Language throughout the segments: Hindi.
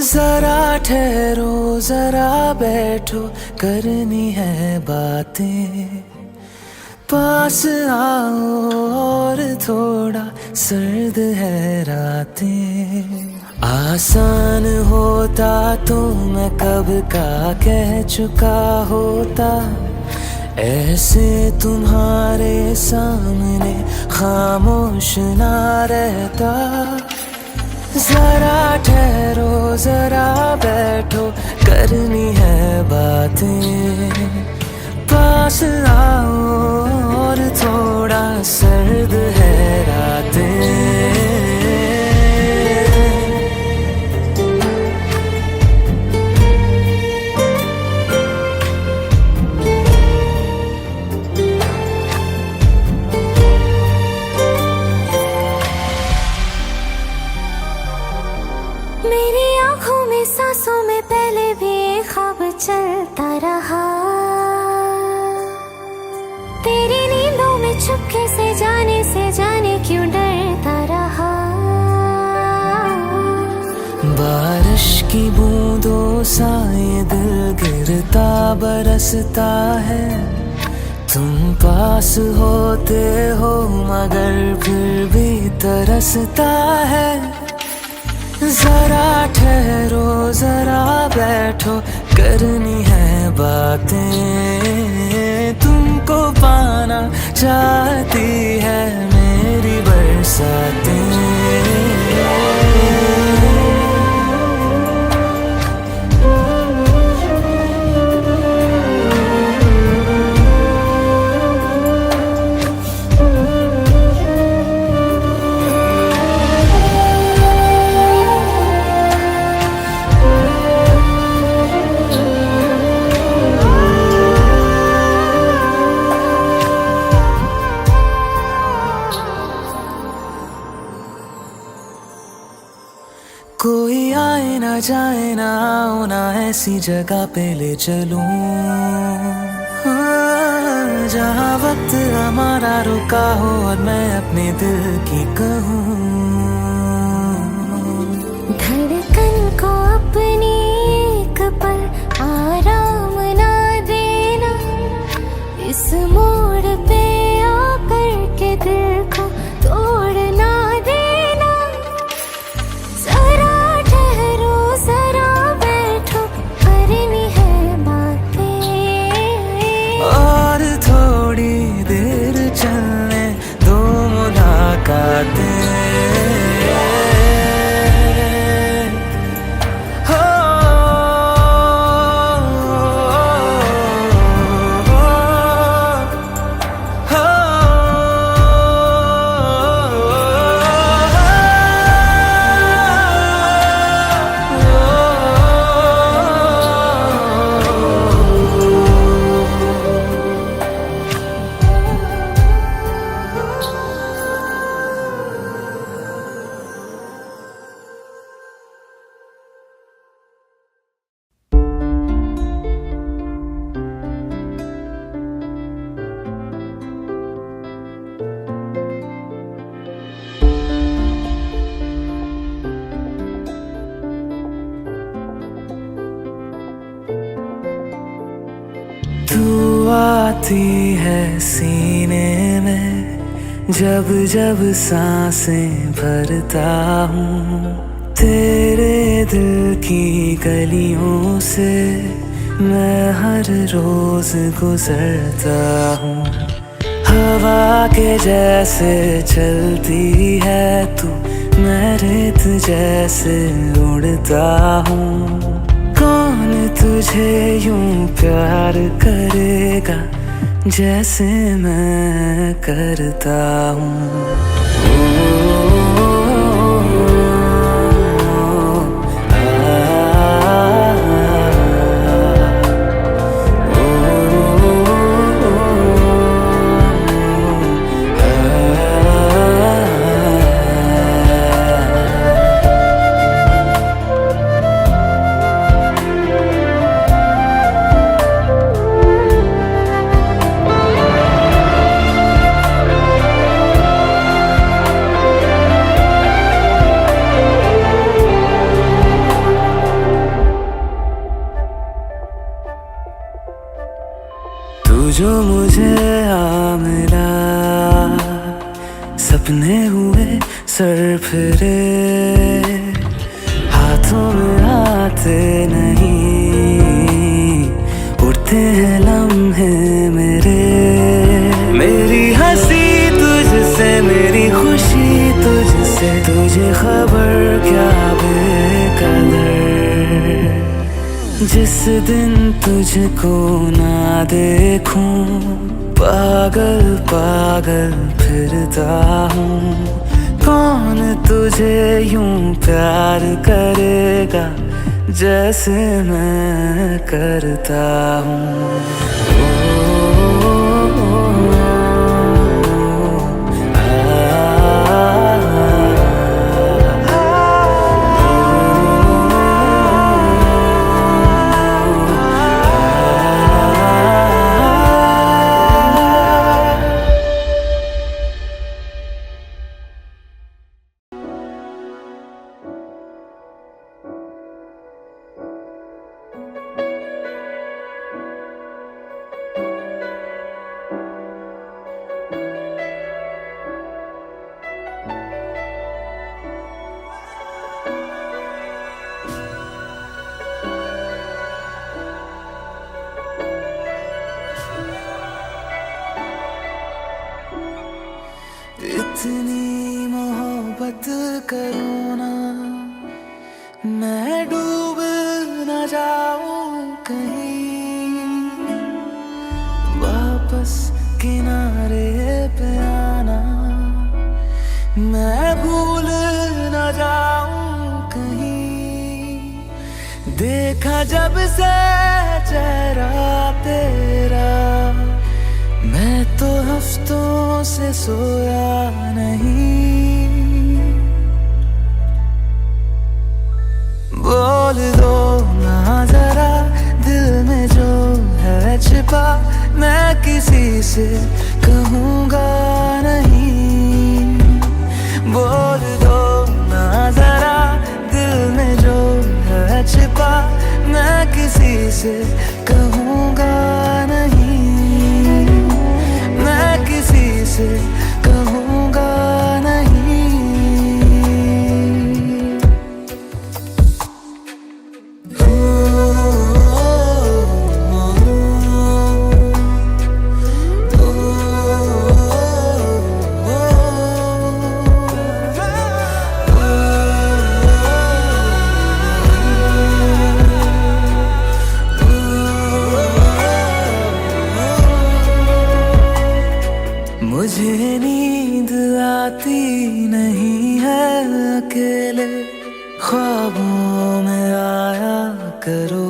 जरा ठहरो जरा बैठो करनी है बातें, पास आओ और थोड़ा सर्द है रातें। आसान होता तो मैं कब का कह चुका होता, ऐसे तुम्हारे सामने खामोश ना रहता। जरा ठहरो जरा बैठो करनी है बातें, पास आओ और थोड़ा सर्द है रातें। मेरी आँखों में सांसों में पहले भी एक ख्वाब चलता रहा, तेरी नींदों में चुपके से जाने क्यों डरता रहा। बारिश की बूंदों सा ये दिल गिरता बरसता है, तुम पास होते हो मगर फिर भी तरसता है। जरा ठहरो जरा बैठो करनी है बातें, तुमको पाना चाहती है मेरी बरसातें। कोई आए ना जाए ना आओ ना ऐसी जगह पे ले चलूं, जहाँ वक्त हमारा रुका हो और मैं अपने दिल की कहूँ। धड़कन को अपनी एक पल आराम ना देना, इस मोड़ पे आकर के दिल को तोड़ ना देना। जरा ठहरो जरा बैठो करनी है बातें, और थोड़ी देर चलने दो मुलाकातें। तू आती है सीने में जब जब सांसें भरता हूँ, तेरे दिल की गलियों से मैं हर रोज गुजरता हूँ। हवा के जैसे चलती है तू, मैं रेत जैसे उड़ता हूँ। कौन तुझे यूं प्यार करेगा जैसे मैं करता हूँ। जो मुझे आ मिला, सपने हुए सर फिरे, हाथों में आते नहीं, उड़ते हैं लम्हे मेरे। मेरी हंसी तुझसे, मेरी खुशी तुझसे, तुझे खबर क्या बेकदर। जिस दिन तुझको ना देखूं, पागल पागल फिरता हूँ। कौन तुझे यूं प्यार करेगा जैसे मैं करता हूँ। इतनी मोहब्बत करूँ ना, मैं डूब न जाऊं कहीं। वापस किनारे पे आना, मैं भूल न जाऊं कहीं। देखा जब से चेहरा तेरा, मैं तो हफ्तों से सोया नहीं। बोल दो ना जरा दिल में जो है छिपा, मैं किसी से कहूँगा नहीं। बोल दो ना जरा दिल में जो है छिपा, मैं किसी से कहूँगा नहीं। मैं किसी से कहूँगा नहीं। मुझे नींद आती नहीं है अकेले, ख्वाबों में आया करो।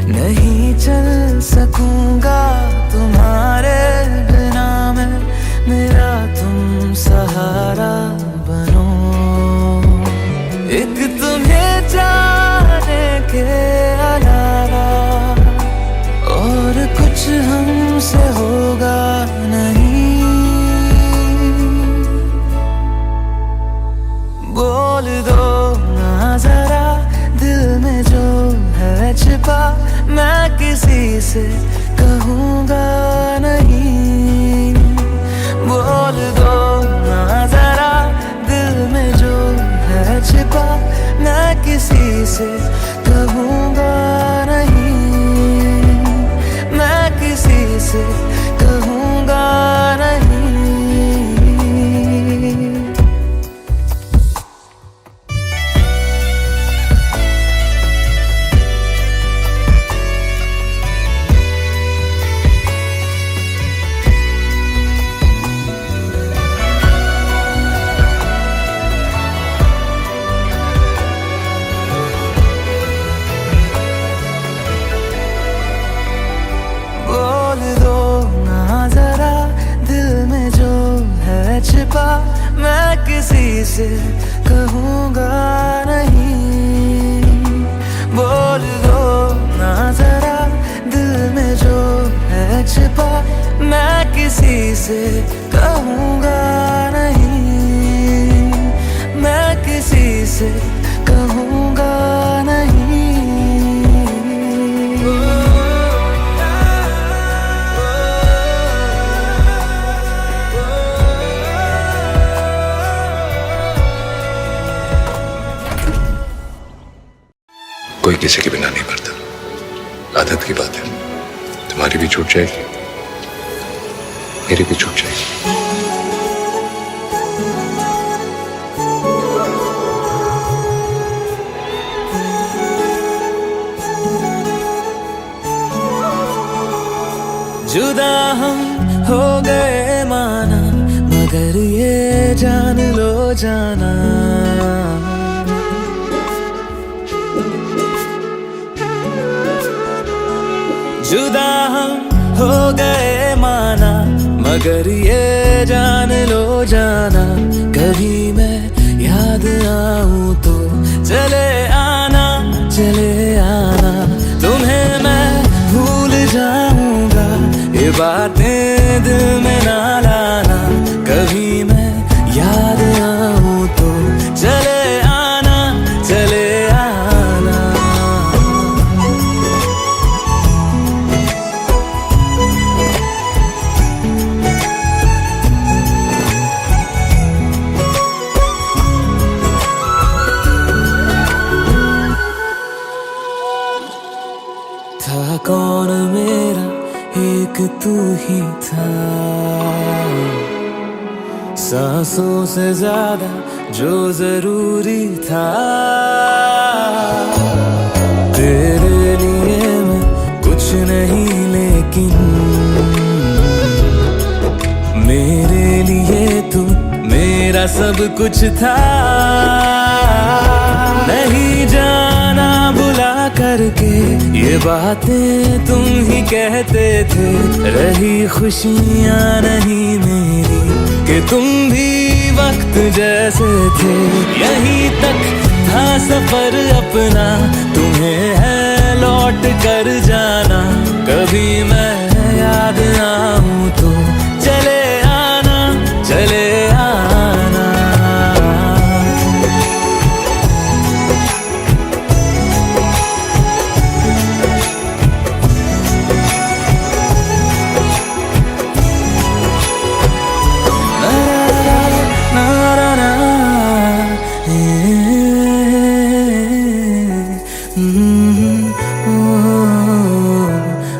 नहीं चल सकूंगा तुम्हारे बिना मैं, मेरा तुम सहारा बनो। एक तुम्हें जाने के अलावा और कुछ हमसे होगा नहीं। बोल दो ना जरा दिल में जो है छिपा, मैं किसी से कहूँगा नहीं। बोल दो ना जरा दिल में जो है छिपा, मैं किसी से कहूँगा नहीं। मैं किसी से कहूँगा नहीं। छिपा, मैं किसी से कहूँगा नहीं। बोल दो ना जरा दिल में जो है छिपा, मैं किसी से कहूँगा नहीं। मैं किसी से कहूँगा नहीं। कोई किसी के बिना नहीं मरता, आदत की बात है। तुम्हारी भी छूट जाएगी, मेरी भी छूट जाएगी। जुदा हम हो गए माना, मगर ये जान लो जाना, जुदा हम हो गए माना, मगर ये जान लो जाना, कभी मैं याद आऊं तो चले आना, चले आना, तुम्हें मैं भूल जाऊंगा, ये बातें दिल में ना लाना, कभी मैं याद आऊं तो चले आना, चले आना। था कौन मेरा, एक तू ही था, सांसों से ज्यादा जो जरूरी था, तेरे लिए मैं कुछ नहीं, लेकिन मेरे लिए तू मेरा सब कुछ था। नहीं जाना बुला करके ये बातें तुम ही कहते थे, रही खुशियाँ नहीं मेरी कि तुम भी वक्त जैसे थे, यहीं तक था सफर अपना, तुम्हें है लौट कर जाना, कभी मैं याद आऊं तो चले आना, चले आना।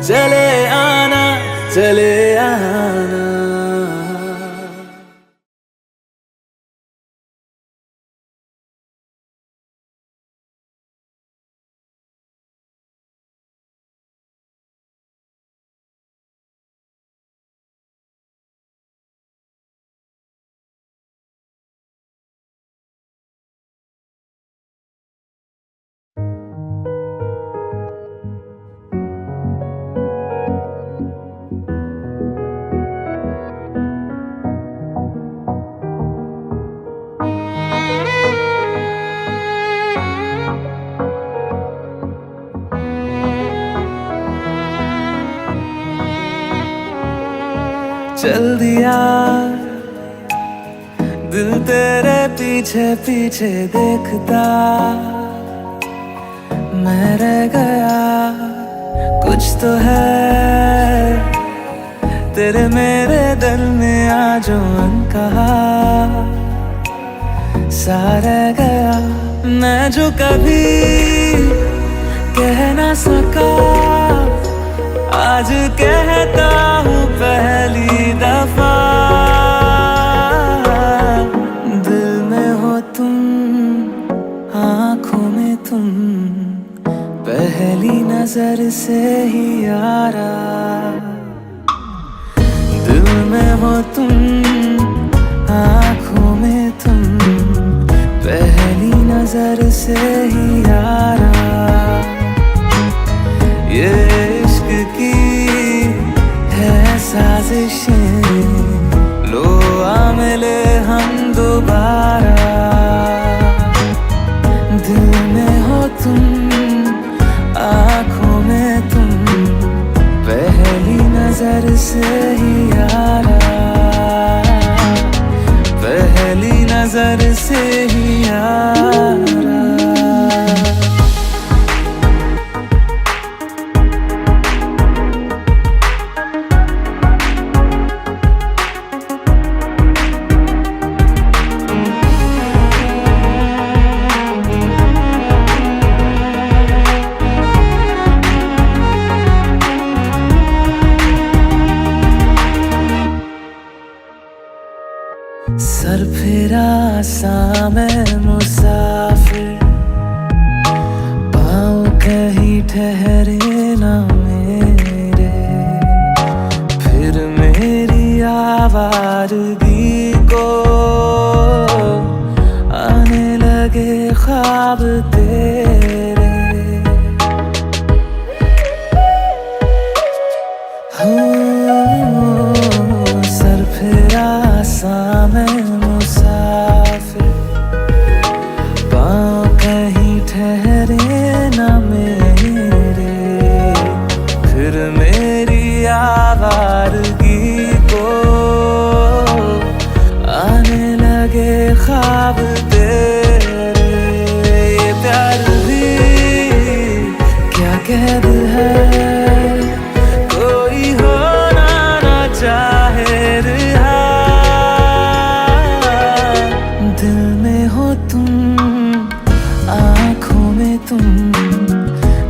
चले आना, चले आना। चल दिया दिल तेरे पीछे पीछे देखता, मैं रह गया कुछ तो है तेरे मेरे दिल में आज अनकहा, सा रह गया मैं जो कभी कह ना सका, आज कहता हूँ पहली दफा, दिल में हो तुम, आँखों में तुम, पहली नजर से ही यारा, दिल में हो तुम, आँखों में तुम, पहली नजर से ही यारा, ये इश्क की है साजिशें, लो आ मिले हम दोबारा, दिल में हो तुम, आँखों में तुम, पहली नजर से ही यारा, पहली नजर से ही यारा। ठहरे ना मेरे, फिर मेरी आवारगी को आने लगे ख्वाब तेरे। सर फिरा सा मैं मुसाफिर, पाँव कहीं ठहरे ना मेरे, फिर मेरी आवारगी को आने लगे ख्वाब तेरे। ये प्यार भी क्या कैद है, कोई होना ना चाहे रिहा। दिल में हो तुम, आँखों में तुम,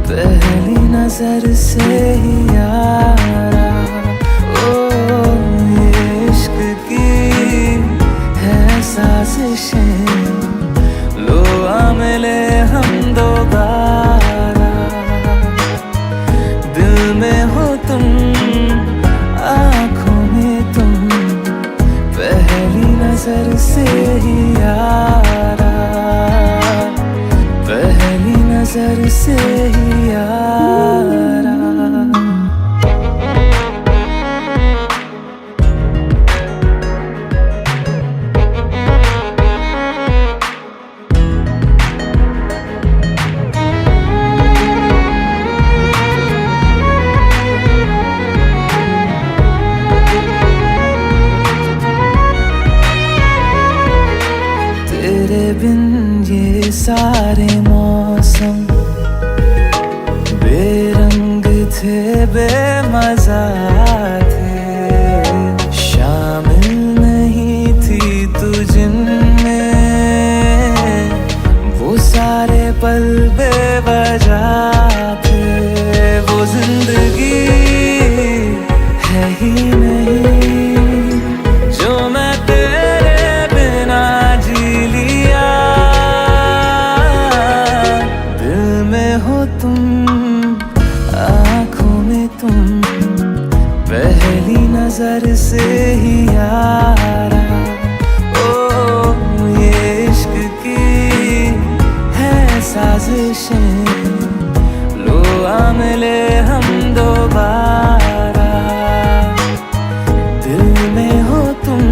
पहली नजर से ही यारा। ओ ये इश्क की है साजिशें, लो आ मिले हम दोबारा। दिल में हो तुम, आँखों में तुम, पहली नजर से ही यारा, पहली नजर से ही यारा। तेरे बिन ये सारे मौसम बेरंग थे, बेमजा थे, शामिल नहीं थी तू जिनमें, वो सारे पल बेवजह थे। वो जिंदगी है ही नहीं जो मैं तेरे बिना जी लिया। दिल में हो तुम, आँखों में तुम, पहली नजर से ही यारा। ओ ये इश्क की है साजिशें, लो आ मिले हम दोबारा। दिल में हो तुम,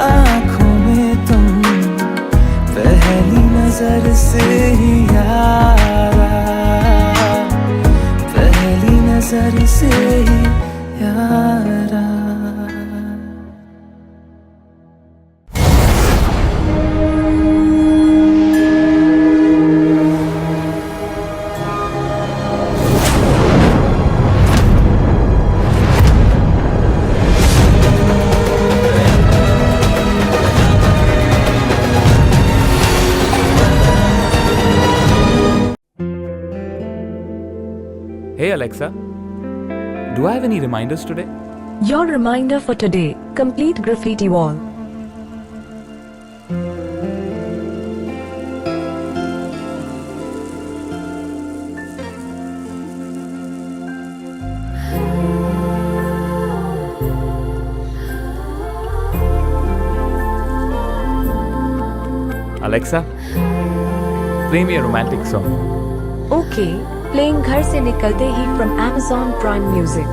आँखों में तुम, पहली नजर से ही यारा, पहली नजर से ही यारा। Hey Alexa, do I have any reminders today? Your reminder for today, complete graffiti wall. Alexa, play me a romantic song. Okay, playing घर से निकलते ही from Amazon Prime Music.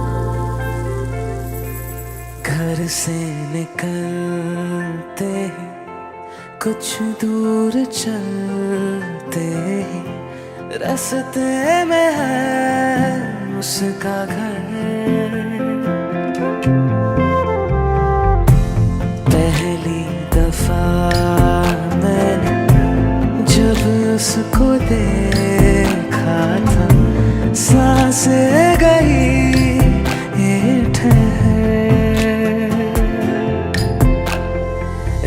घर से निकलते ही कुछ दूर चलते ही रास्ते में है उसका घर। पहली दफा मैंने जब उसको देखा था, सांसें गई ये ठहर,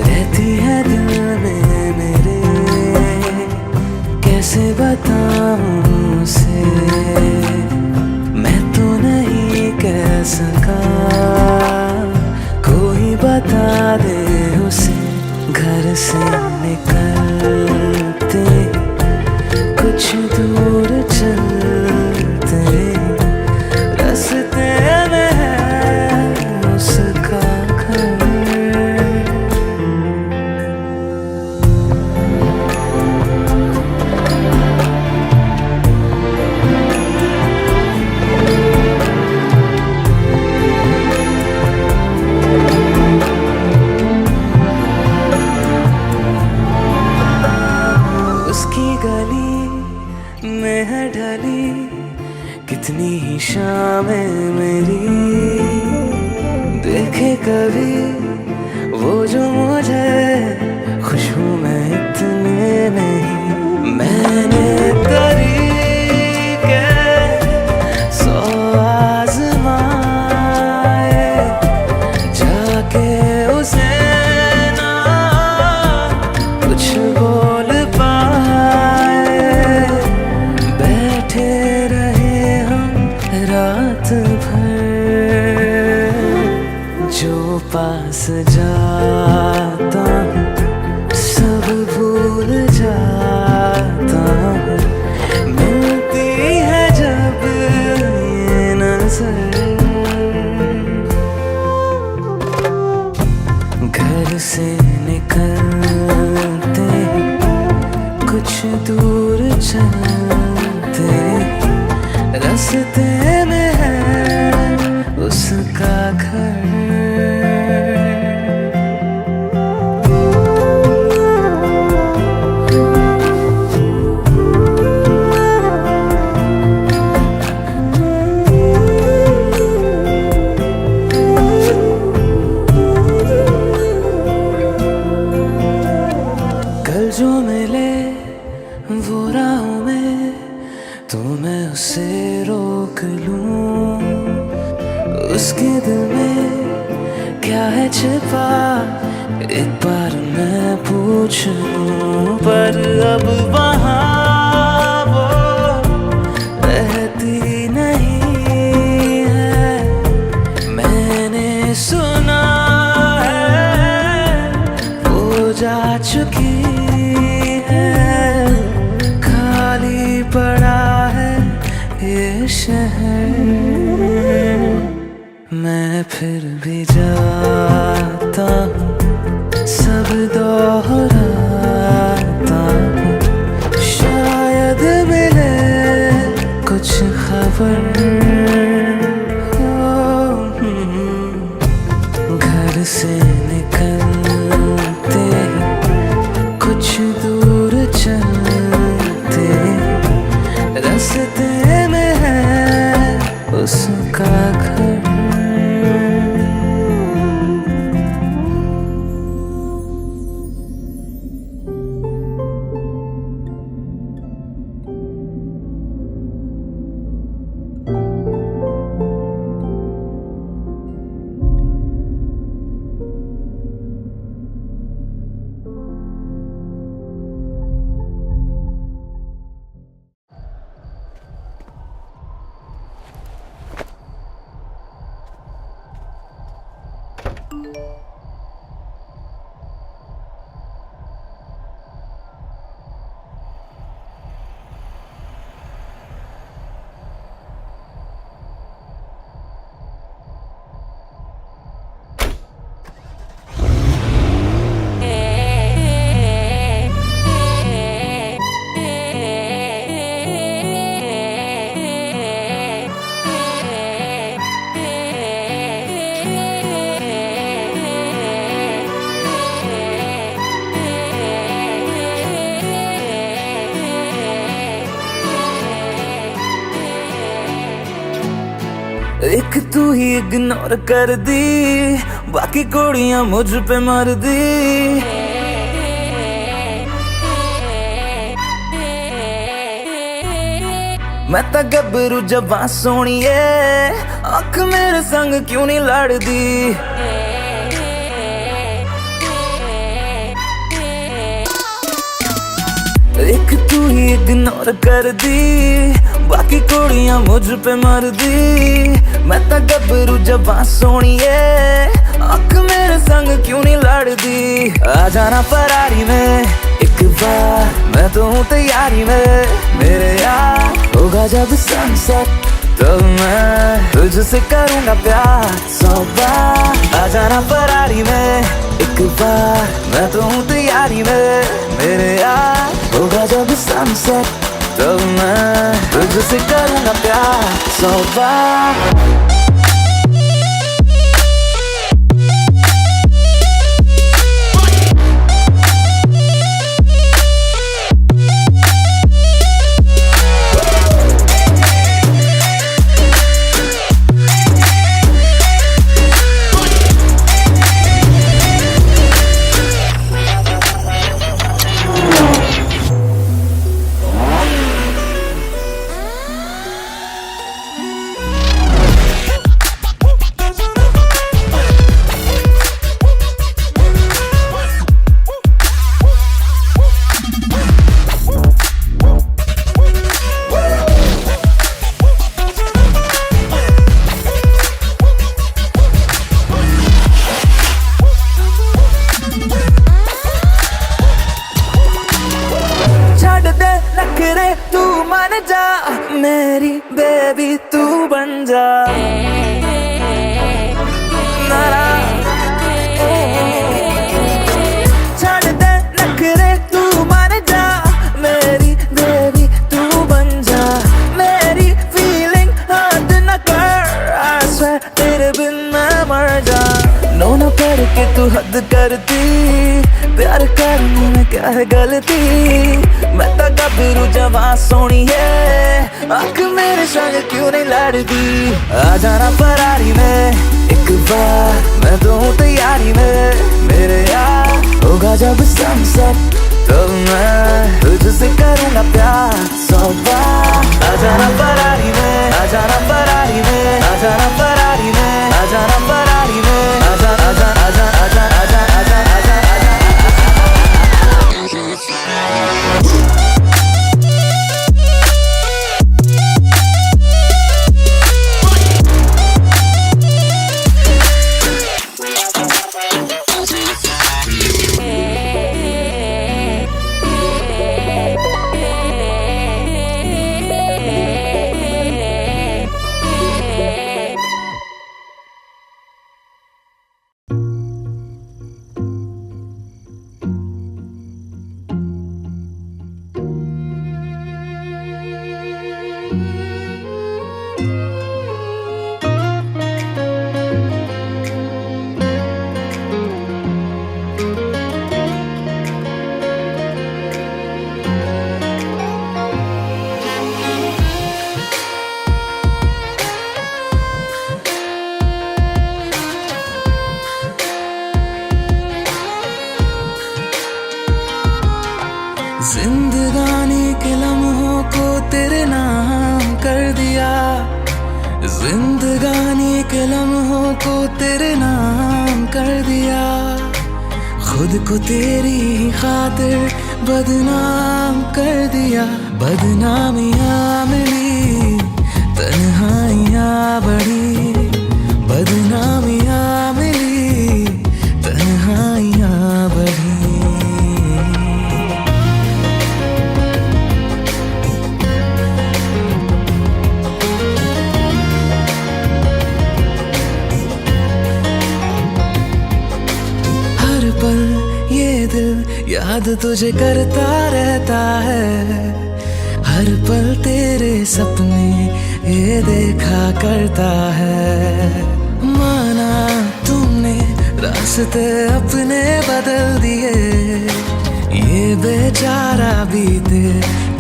रहती है दिल में मेरे, कैसे बताऊं उसे, मैं तो नहीं कह सका, कोई बता दे उसे। घर से निकलते कुछ दूर चल में है ढली कितनी ही शामें मेरी, देखे कभी वो जो मुझे खुशबू में इतने नहीं। मैंने तरीके 100 आज़माए, जाके उसे ना कुछ बोल पाए। बैठे रहे हम रात भर, जो पास जाता हूँ सब भूल जाता हूँ। मिलती है जब ये नजर, घर से निकलते कुछ दूर चलते, रास्ते में है उसका घर। कल जो मिले वो राहों में, तो मैं उसे रोक लूं। उसके दिल में क्या है छिपा, एक बार मैं पूछ लूं। पर अब वहाँ वो रहती नहीं है, मैंने सुना है वो जा चुकी है। खाली पड़ा है ये शहर, मैं फिर भी जाता हूँ, सब दोहराता हूँ। शायद मिले कुछ खबर, घर से निकलते कुछ दूर चलते, रास्ते में है उसका घर। एक तू ही इग्नोर कर दी, बाकी कुड़ियां मुझ पे मर दी। मैं तो गबरू जबां सोनिए, अख मेरे संग क्यों नहीं लड़दी। एक तू ही इग्नोर कर दी, बाकी कुड़ियां मुझ पे मर दी। मैं तो गबरू जबां सोनिए, अख मेरे संग क्यों नहीं लड़दी। आ जाना फरारी में एक बार, मैं तो हूँ तैयारी में मेरे यार। होगा जब सनसेट तब मैं तुझसे करूँगा प्यार 100 बार। आ जाना फरारी में एक बार, मैं तो हूँ तैयारी में मेरे यार। होगा जब सनसेट तब मैं तुझसे करूँगा प्यार 100 बार। मेरी बेबी तू बन जा नारा छड़ दे नखरे तू बन जा मेरी बेबी तू बन जा मेरी फीलिंग हद न कर I swear तेरे बिन मैं मर जा नो न पढ़ के तू हद करती प्यार करने में क्या है गलती मैं तो गबरू जवां सोनी है आँख मेरे संग क्यों नहीं लड़ती आ जाना फरारी में एक बार मैं तो हूँ तैयारी में मेरे यार होगा जब सनसेट तो मैं तुझसे करूँगा प्यार 100 बार आ जाना फरारी में आ जाना फरारी में आ जाना फरारी में आ जाना फरारी में आ जा आ जा आ जा आ जा आ जा आ जा आ जा जिंदगानी के लम्हों को तेरे नाम कर दिया जिंदगानी के लम्हों को तेरे नाम कर दिया खुद को तेरी खातिर बदनाम कर दिया बदनामियाँ मिली तन्हाइयाँ बढ़ी बदनामियाँ मिली तन्हाइयाँ बढ़ी याद तुझे करता रहता है हर पल तेरे सपने ये देखा करता है माना तुमने रास्ते अपने बदल दिए ये बेचारा बीते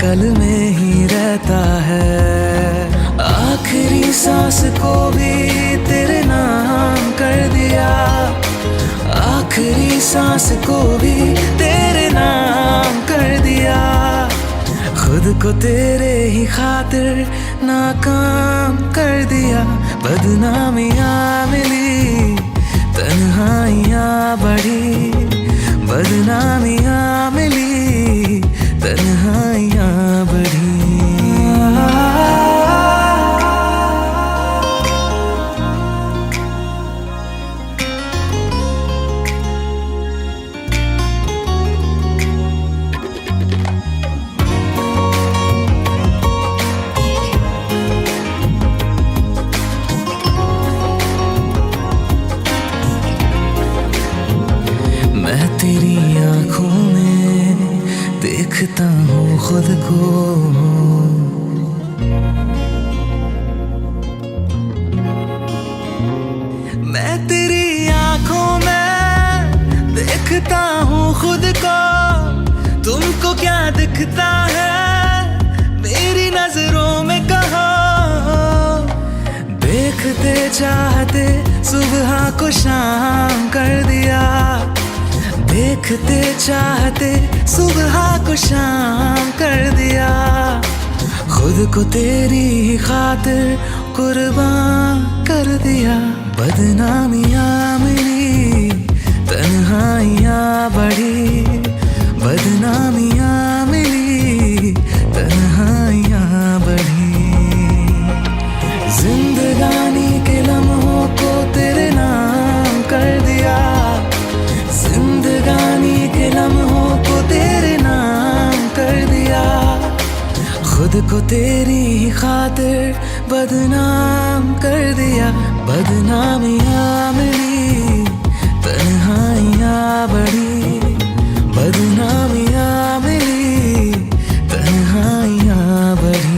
कल में ही रहता है आखिरी सांस को भी तेरे नाम कर दिया आखिरी सांस को भी तेरे नाम कर दिया खुद को तेरे ही खातिर नाकाम कर दिया बदनामियाँ मिली तन्हाइयाँ बढ़ी बदनामियाँ मिली तन्हाइयाँ बढ़ी तेरी आँखों में देखता हूँ खुद को मैं तेरी आँखों में देखता हूँ खुद को तुमको क्या दिखता है मेरी नजरों में कहो देखते चाहते सुबह को शाम कर दिया देखते चाहते सुबह को शाम कर दिया खुद को तेरी खातिर कुर्बान कर दिया बदनामियाँ मिली तन्हाइयाँ बढ़ी बदनामियाँ मिली तन्हाइयाँ बढ़ी जिंदगानी के लम्हों को तेरे नाम कर दिया जिंदगानी के लम्हों को तेरे नाम कर दिया खुद को तेरी ही खातिर बदनाम कर दिया, बदनामियां मिली, तन्हाइयां बढ़ी, बदनामियां मिली, तन्हाइयां बढ़ी।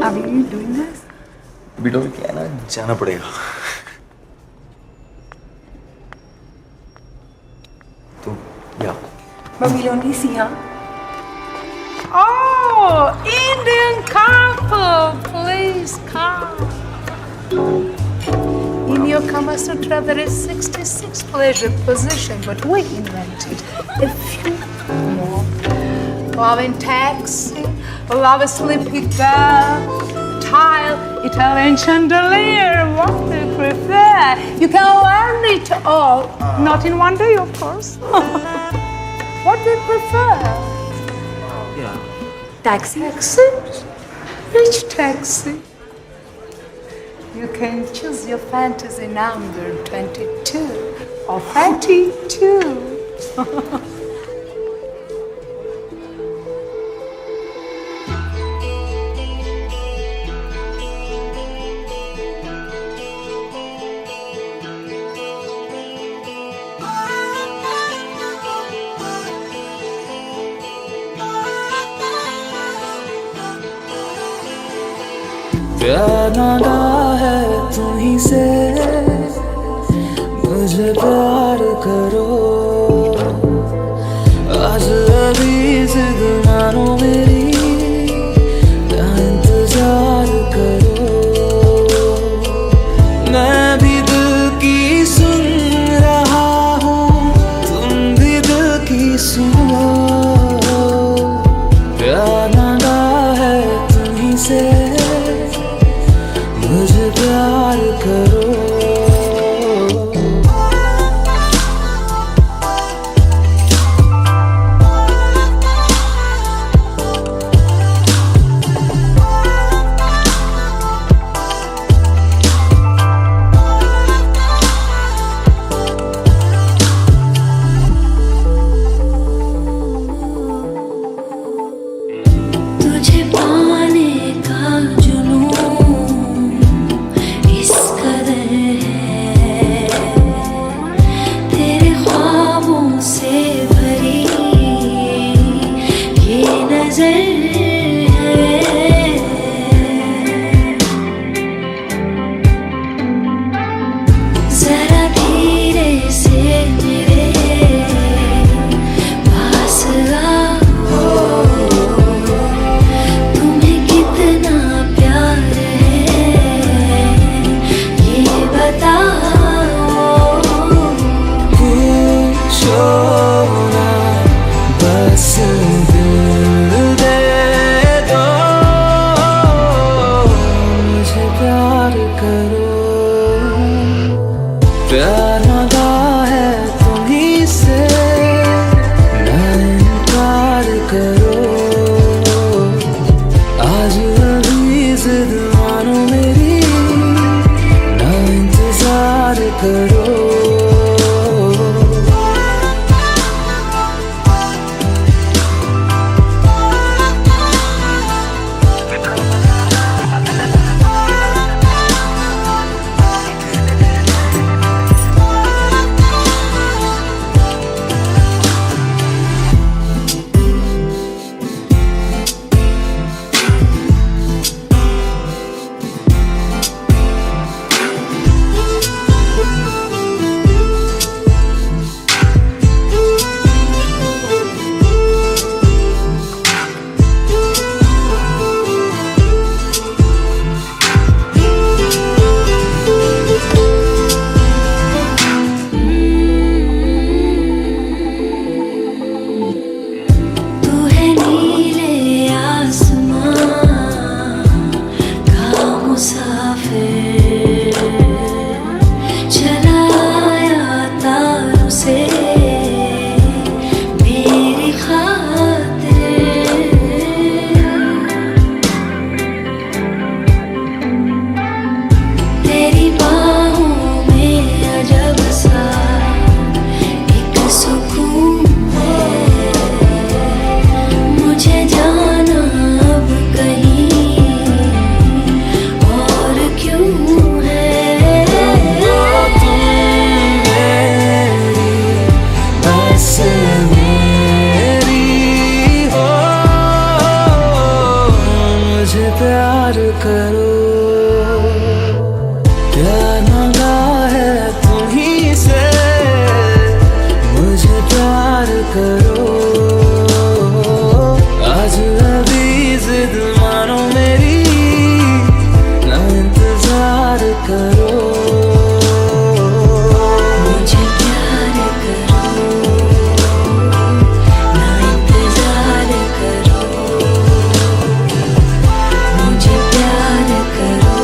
Are you doing this? बिडोर क्या है ना, जाना पड़ेगा। तो या But we'll only see her. Oh, Indian couple, please come. In your Kama Sutra, there is 66 pleasure position, but we invented a few more. Love in taxi, love a sleepy girl, tile, Italian chandelier, what do you prefer? You can learn it all, not in one day, of course. What do you prefer? Taxi? Taxi? Which taxi? You can choose your fantasy number 22 or 32. प्यार नागा है तुम्हीं से, मुझे प्यार करो, आज अभी जिद मानो मेरी, ना इंतजार करो। मैं भी दिल की सुन रहा हूँ, तुम भी दिल की सुनो। प्यार नागा है तुम्हीं से, मुझे प्यार करो। तुझे पाने का जुनून इस कदर है, तेरे ख्वाबों से भरी ये नजर है। जरा धीरे से मेरे पास आओ, तुम्हें कितना प्यार है ये बताओ। पूछो ना, बस दिल दे दो, मुझे प्यार करो। प्यार नागा है तुम्हीं से, ना इनकार करो। आज अभी जिद मानो मेरी, ना इंतजार करो। करो, प्यार मांगा है तुम्हीं से, मुझे प्यार करो। आज अभी जिद मानो मेरी, ना इंतजार करो, मुझे प्यार करो, ना इंतजार करो, मुझे प्यार करो,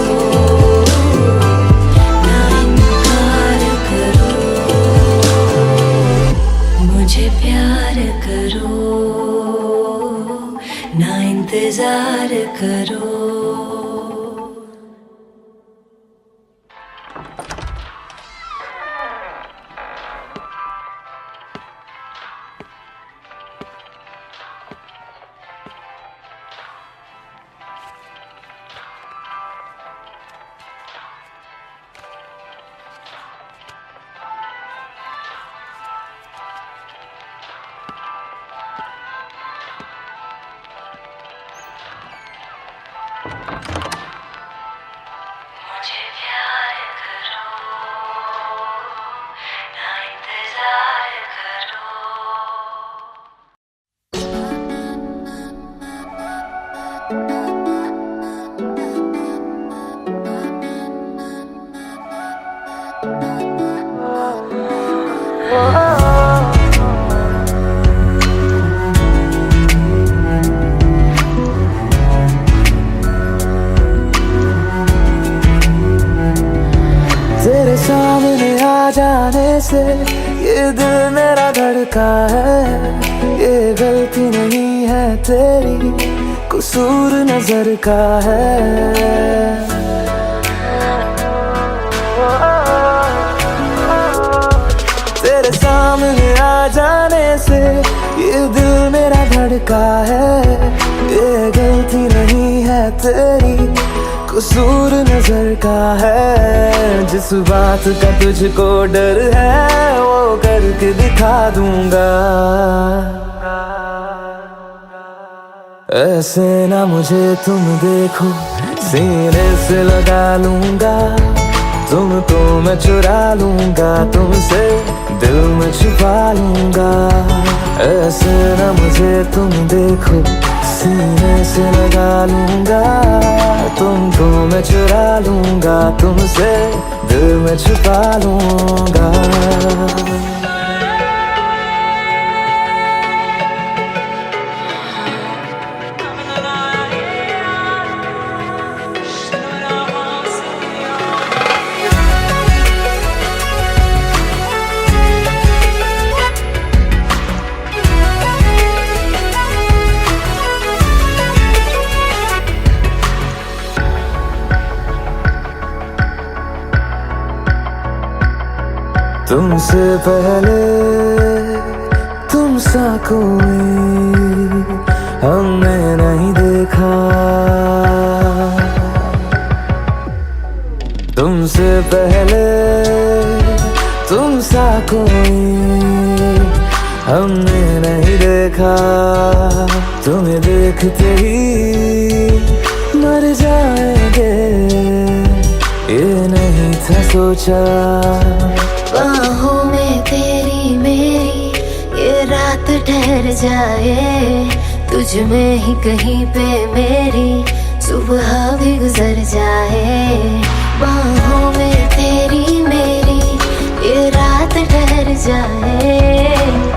ना इनकार करो, मुझे प्यार करो, ना इंतजार करो। मुझे प्यार करो, ना इंतजार करो। तेरे सामने आ जाने से ये दिल मेरा धड़का है, ये गलती नहीं है तेरी, कसूर नजर का है। तेरे सामने आ जाने से ये दिल मेरा धड़का है, ये गलती नहीं है तेरी, कसूर नजर का है। जिस बात का तुझको डर है वो करके दिखा दूंगा। ऐसे ना मुझे तुम देखो, सीने से लगा लूंगा, तुमको मैं चुरा लूंगा, तुमसे दिल में छुपा लूंगा। ऐसे ना मुझे तुम देखो, सीने से लगा लूंगा, तुमको मैं चुरा लूंगा, तुमसे दिल में छुपा लूंगा। तुमसे पहले तुम सा कोई हमने नहीं देखा, तुमसे पहले तुम सा कोई हमने नहीं देखा। तुम्हें देखते ही मर जाएंगे, ये नहीं था सोचा। बाहों में तेरी मेरी ये रात ठहर जाए, तुझ में ही कहीं पे मेरी सुबह भी गुजर जाए। बाहों में तेरी मेरी ये रात ठहर जाए,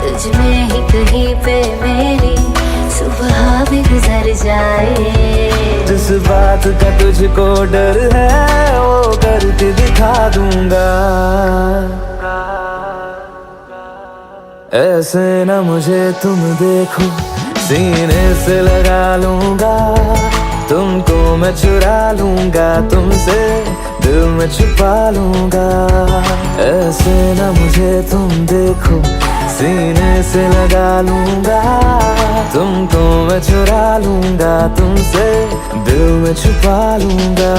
तुझ में ही कहीं पे मेरी सुबह भी गुजर जाए। जिस बात का तुझको डर है वो करके दिखा दूंगा। ऐसे ना मुझे तुम देखो, सीने से लगा लूंगा, तुमको मैं चुरा लूंगा, तुमसे दिल में छुपा लूंगा। ऐसे ना मुझे तुम देखो, सीने से लगा लूंगा, तुमको मैं चुरा लूंगा, तुमसे दिल में छुपा लूंगा।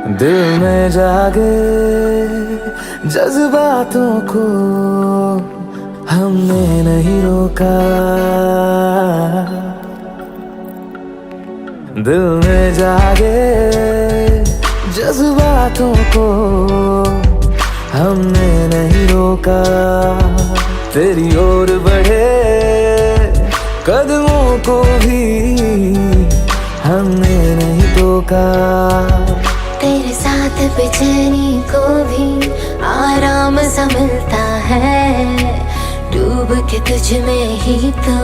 दिल में जागे जज्बातों को हमने नहीं रोका, दिल में जागे जज्बातों को हमने नहीं रोका। तेरी ओर बढ़े कदमों को भी हमने नहीं टोका। तेरे साथ बेचैनी को भी आराम सा मिलता है, डूब के तुझ में ही तो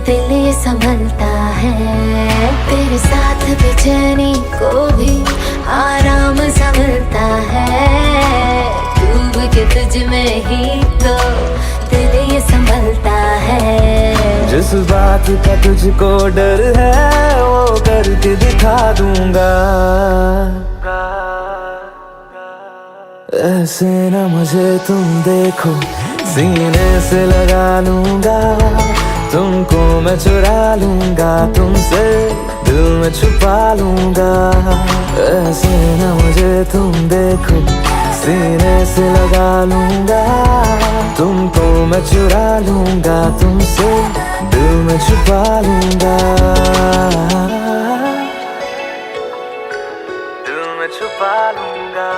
दिल ये संभलता है। तेरे साथ बेचैनी को भी आराम सा मिलता है, डूब के तुझ में ही तो दिल ये संभलता है। जिस बात का तुझको डर है वो करके दिखा दूंगा। ऐसे न मुझे तुम देखो, सीने से लगा लूंगा, तुमको मैं चुरा लूंगा, तुमसे दिल में छुपा लूंगा। ऐसे न मुझे तुम देखो, सीने से लगा लूंगा, तुमको मैं चुरा लूंगा, तुमसे दिल में छुपा लूंगा, दिल में छुपा लूंगा,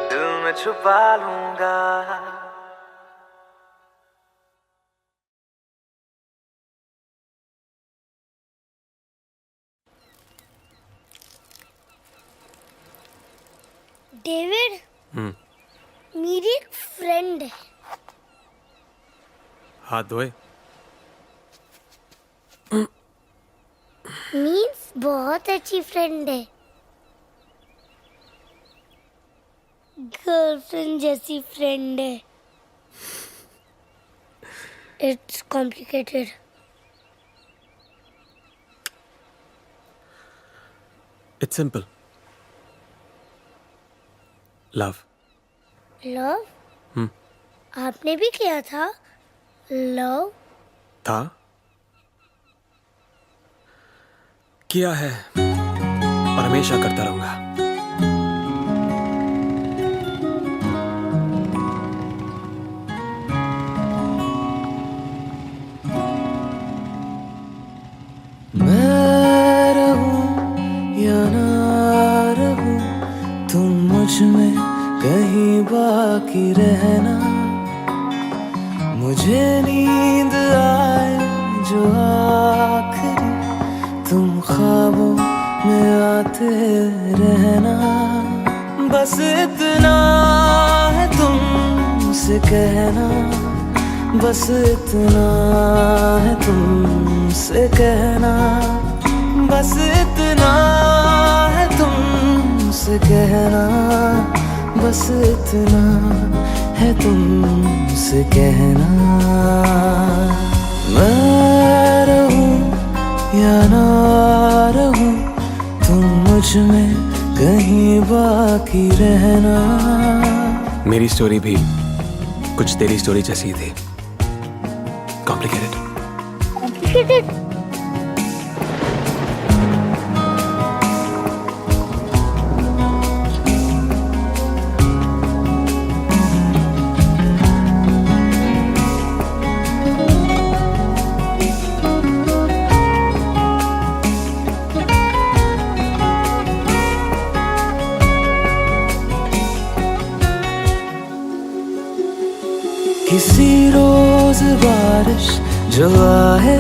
दिल में छुपा लूंगा। डेविड, मेरी एक फ्रेंड है। हाथ धोए। मीन्स बहुत अच्छी फ्रेंड है, गर्लफ्रेंड जैसी फ्रेंड है। It's complicated. It's simple. Love. Love? आपने भी किया था लव? था, किया है और हमेशा करता रहूंगा। मैं रहूं या ना रहूं, तुम मुझ में कहीं बाकी रहना। मुझे नींद आए जो आखिरी, तुम ख्वाबों में आते रहना। बस इतना है तुमसे कहना, बस इतना है तुमसे कहना, बस इतना है तुमसे कहना, बस इतना है तुमसे कहना। मैं रहूं या ना रहूं, तुम मुझ में कहीं बाकी रहना। मेरी स्टोरी भी कुछ तेरी स्टोरी जैसी थी। कॉम्प्लिकेटेड। कॉम्प्लिकेटेड? किसी रोज बारिश जो आए,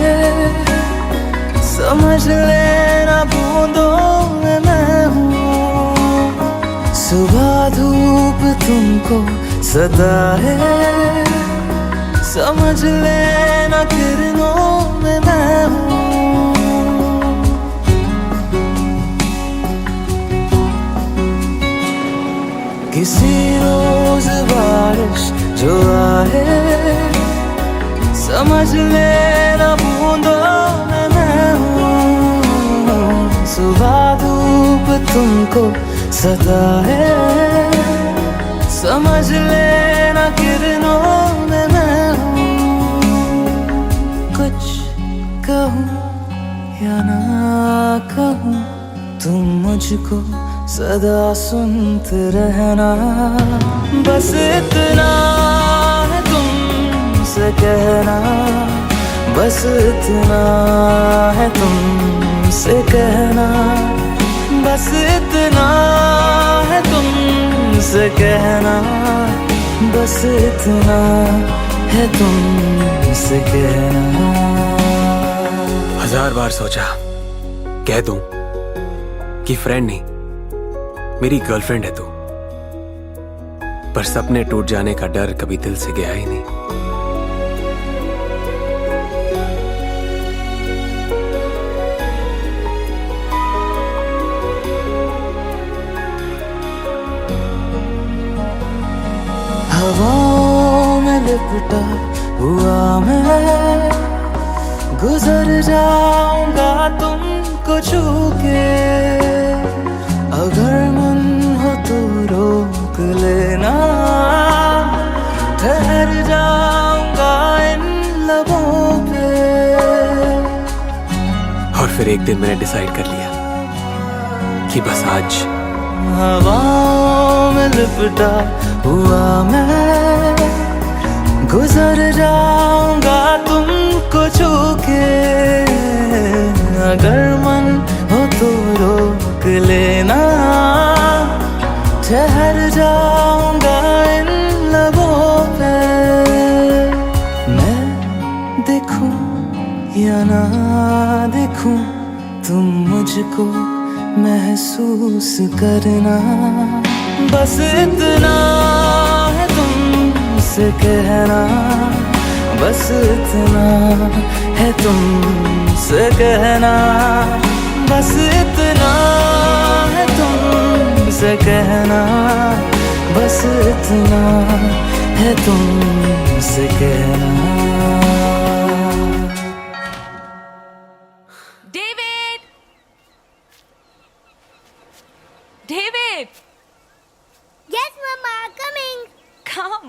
समझ लेना बूंदों में मैं हूँ। सुबह धूप तुमको सदा है, समझ लेना किरणों में मैं हूँ। किसी रोज बारिश जो आए, समझ लेना बूंदों में मैं हूँ। सुबह धूप तुमको सदा है, समझ लेना किरणों में मैं हूँ। कुछ कहूँ या ना कहूँ, तुम मुझको सदा सुनते रहना। बस इतना है तुमसे कहना, बस इतना है तुमसे कहना, बस इतना है तुमसे कहना, बस इतना है तुमसे कहना। 1000 बार सोचा कह दूं कि फ्रेंड नहीं मेरी गर्लफ्रेंड है तू, पर सपने टूट जाने का डर कभी दिल से गया ही नहीं। हवाओं में लिपटा हुआ मैं गुजर जाऊंगा तुमको छू के, अगर मन हो तो रोक लेना, ठहर जाऊंगा इन लबों पे। और फिर एक दिन मैंने डिसाइड कर लिया कि बस आज हवाओं में लिपटा हुआ मैं गुजर जाऊंगा तुमको छू के, अगर मन हो तो रोक लेना, ठहर जाऊंगा इन लबों पे। मैं देखूं या ना देखूं, तुम मुझको महसूस करना। बस इतना है तुमसे कहना, बस इतना है तुमसे कहना, बस इतना है तुमसे कहना, बस इतना है तुमसे कहना। David! David! Yes, Mama, coming. Come.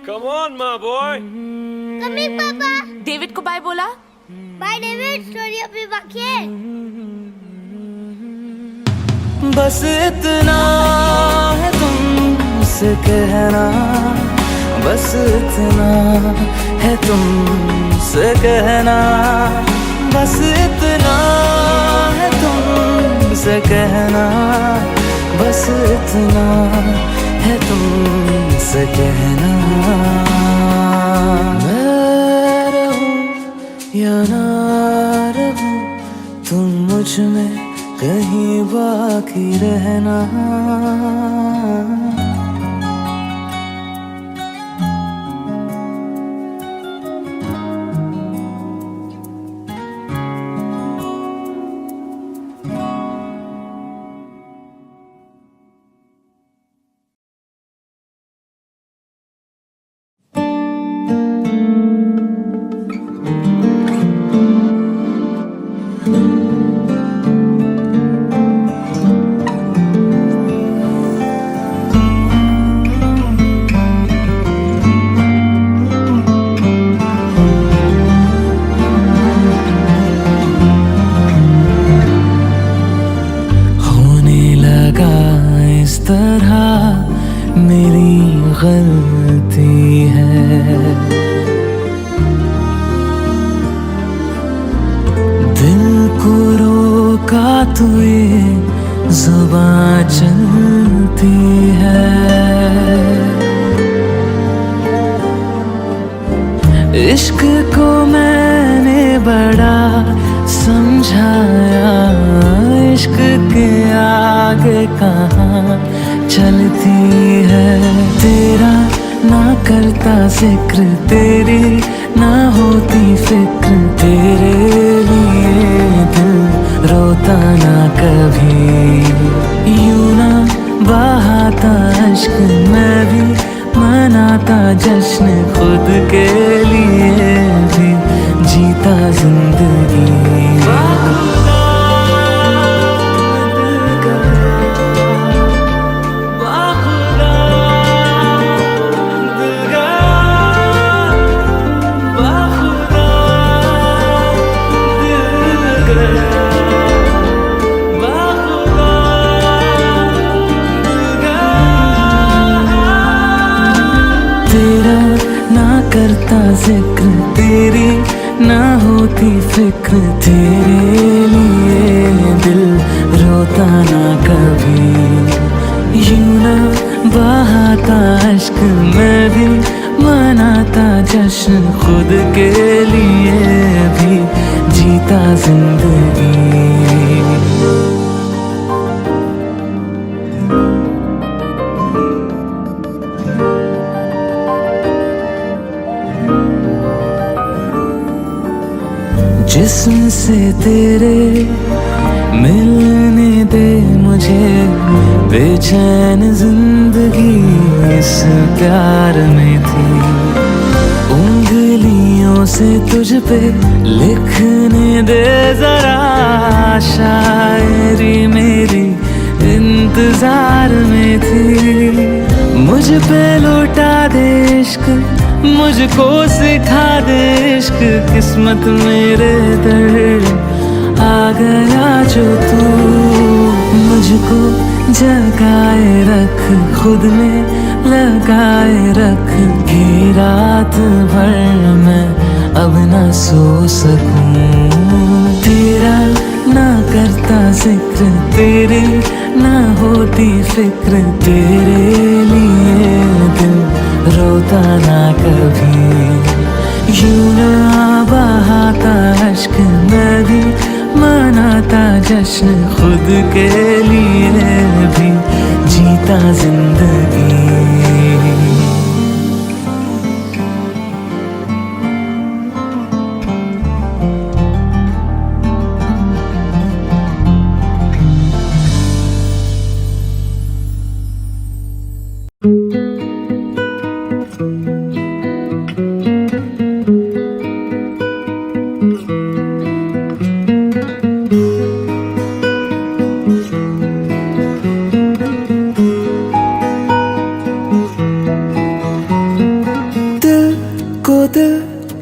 Come on, my boy. Coming, Papa. David को बाय बोला? Bye, David. स्टोरी अभी बाकी है। बस इतना है तुमसे कहना, बस इतना है तुमसे कहना, बस इतना है तुमसे कहना, बस इतना है तुमसे कहना। मैं रहूं या ना रहूं, तुम मुझ में कहीं बाकी रहना। गलती है दिल को रोका तो ये जुबां चलती है। इश्क को मैंने बड़ा समझाया, इश्क के आगे कहाँ चलती है। तेरा ना करता जिक्र, तेरी ना होती फिक्र, तेरे लिए दिल रोता ना कभी। यूं ना बहाता अश्क, मैं भी मनाता जश्न, खुद के लिए भी जीता जिंदगी। करता जिक्र तेरी, ना होती फिक्र तेरे लिए दिल रोता ना कभी। यूं ना बहाता अश्क मैं भी मनाता जश्न खुद के लिए भी जीता जिंदगी। जिस्म से तेरे मिलने दे मुझे, बेचैन जिंदगी इस प्यार में थी। उंगलियों से तुझ पे लिखने दे जरा, शायरी मेरी इंतजार में थी। मुझ पे लौटा दे इश्क, मुझको सिखा दे इश्क, किस्मत मेरे दर आ गया जो तू। मुझको जगाए रख, खुद में लगाए रख, कि रात भर मैं अब ना सो सकूं। तेरा ना करता जिक्र तेरी, ना होती फिक्र तेरे लिए दिल रोता ना कभी। यूं ना बहाता अश्क मैं भी मनाता जश्न खुद के लिए भी जीता जिंदगी।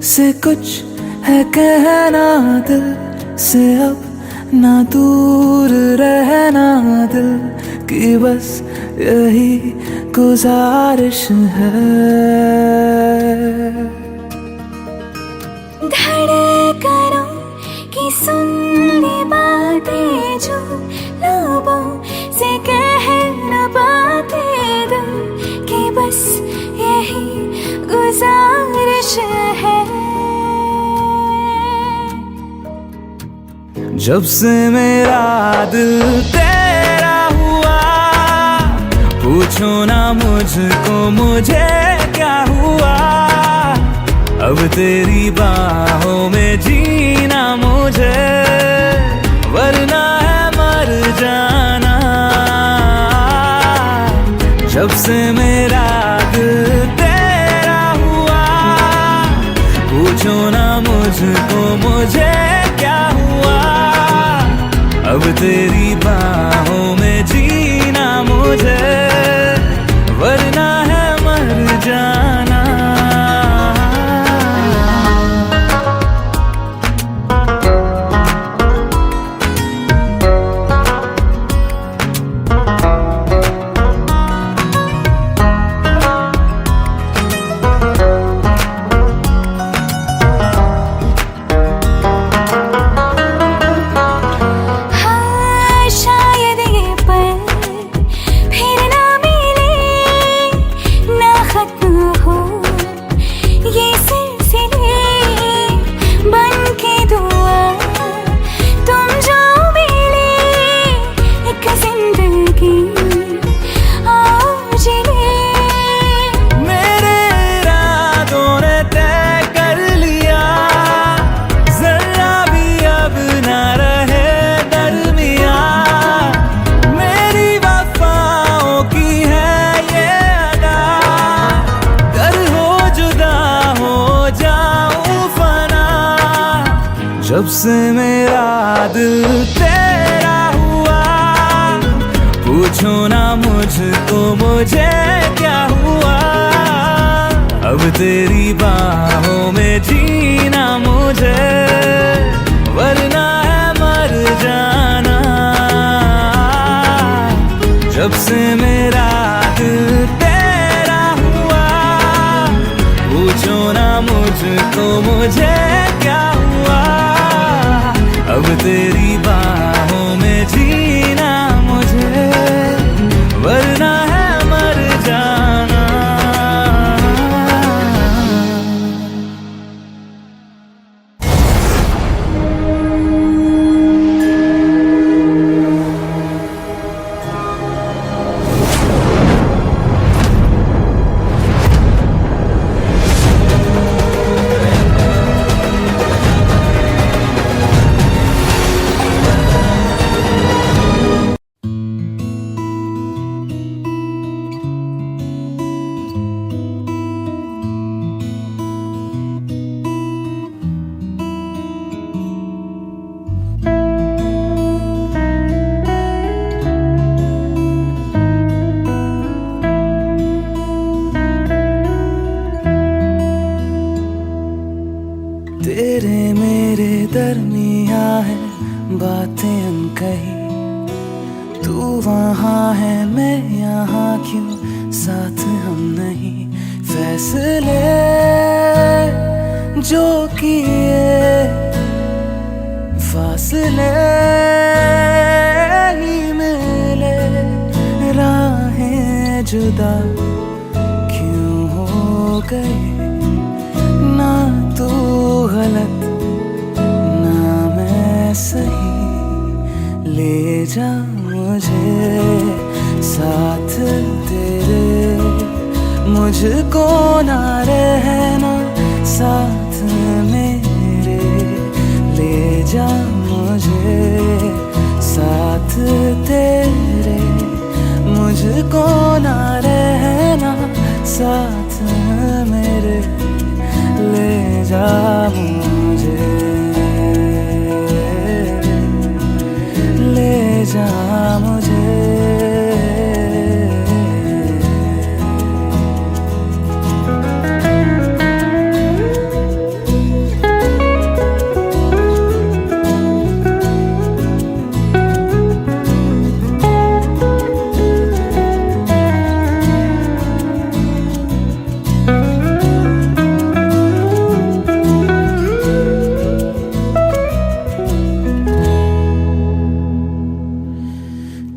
से कुछ है कहना, दिल से अब ना दूर रहना, दिल की बस यही गुजारिश है। धड़कनों की सुन ली बातें जो लबों से कह न पाते, दिल की बस यही गुजारिश है। जब से मेरा दिल तेरा हुआ, पूछो ना मुझको मुझे क्या हुआ। अब तेरी बाहों में जीना मुझे, वरना है मर जाना। जब से मेरा दिल तेरा हुआ, पूछो ना मुझको मुझे क्या हुआ। अब तेरी बाहों में जीना मुझे, वरना है मर जाना। जब से मेरा दिल तेरा हुआ, पूछो ना मुझको मुझे क्या हुआ। अब तेरी बाहों में जीना मुझे, वरना है मर जाना। जब से मेरा दिल तेरा हुआ, पूछो ना मुझे मुझको मुझे क्या हुआ, अब तेरी बाहों में जीना मुझे, वरना है मर जाना। तेरे मेरे दरमिया है बातें अनकही, तू वहाँ है मैं यहाँ, क्यों साथ हम नहीं। फैसले जो किए फासले ही मिले, राहें जुदा क्यों हो गई। ना तू गलत ना मैं सही, ले जा मुझे साथ तेरे, मुझको ना रहना साथ मेरे, ले जा मुझे साथ तेरे, मुझको ना रहना साथ मेरे, ले जा मुझे, ले जा मुझे।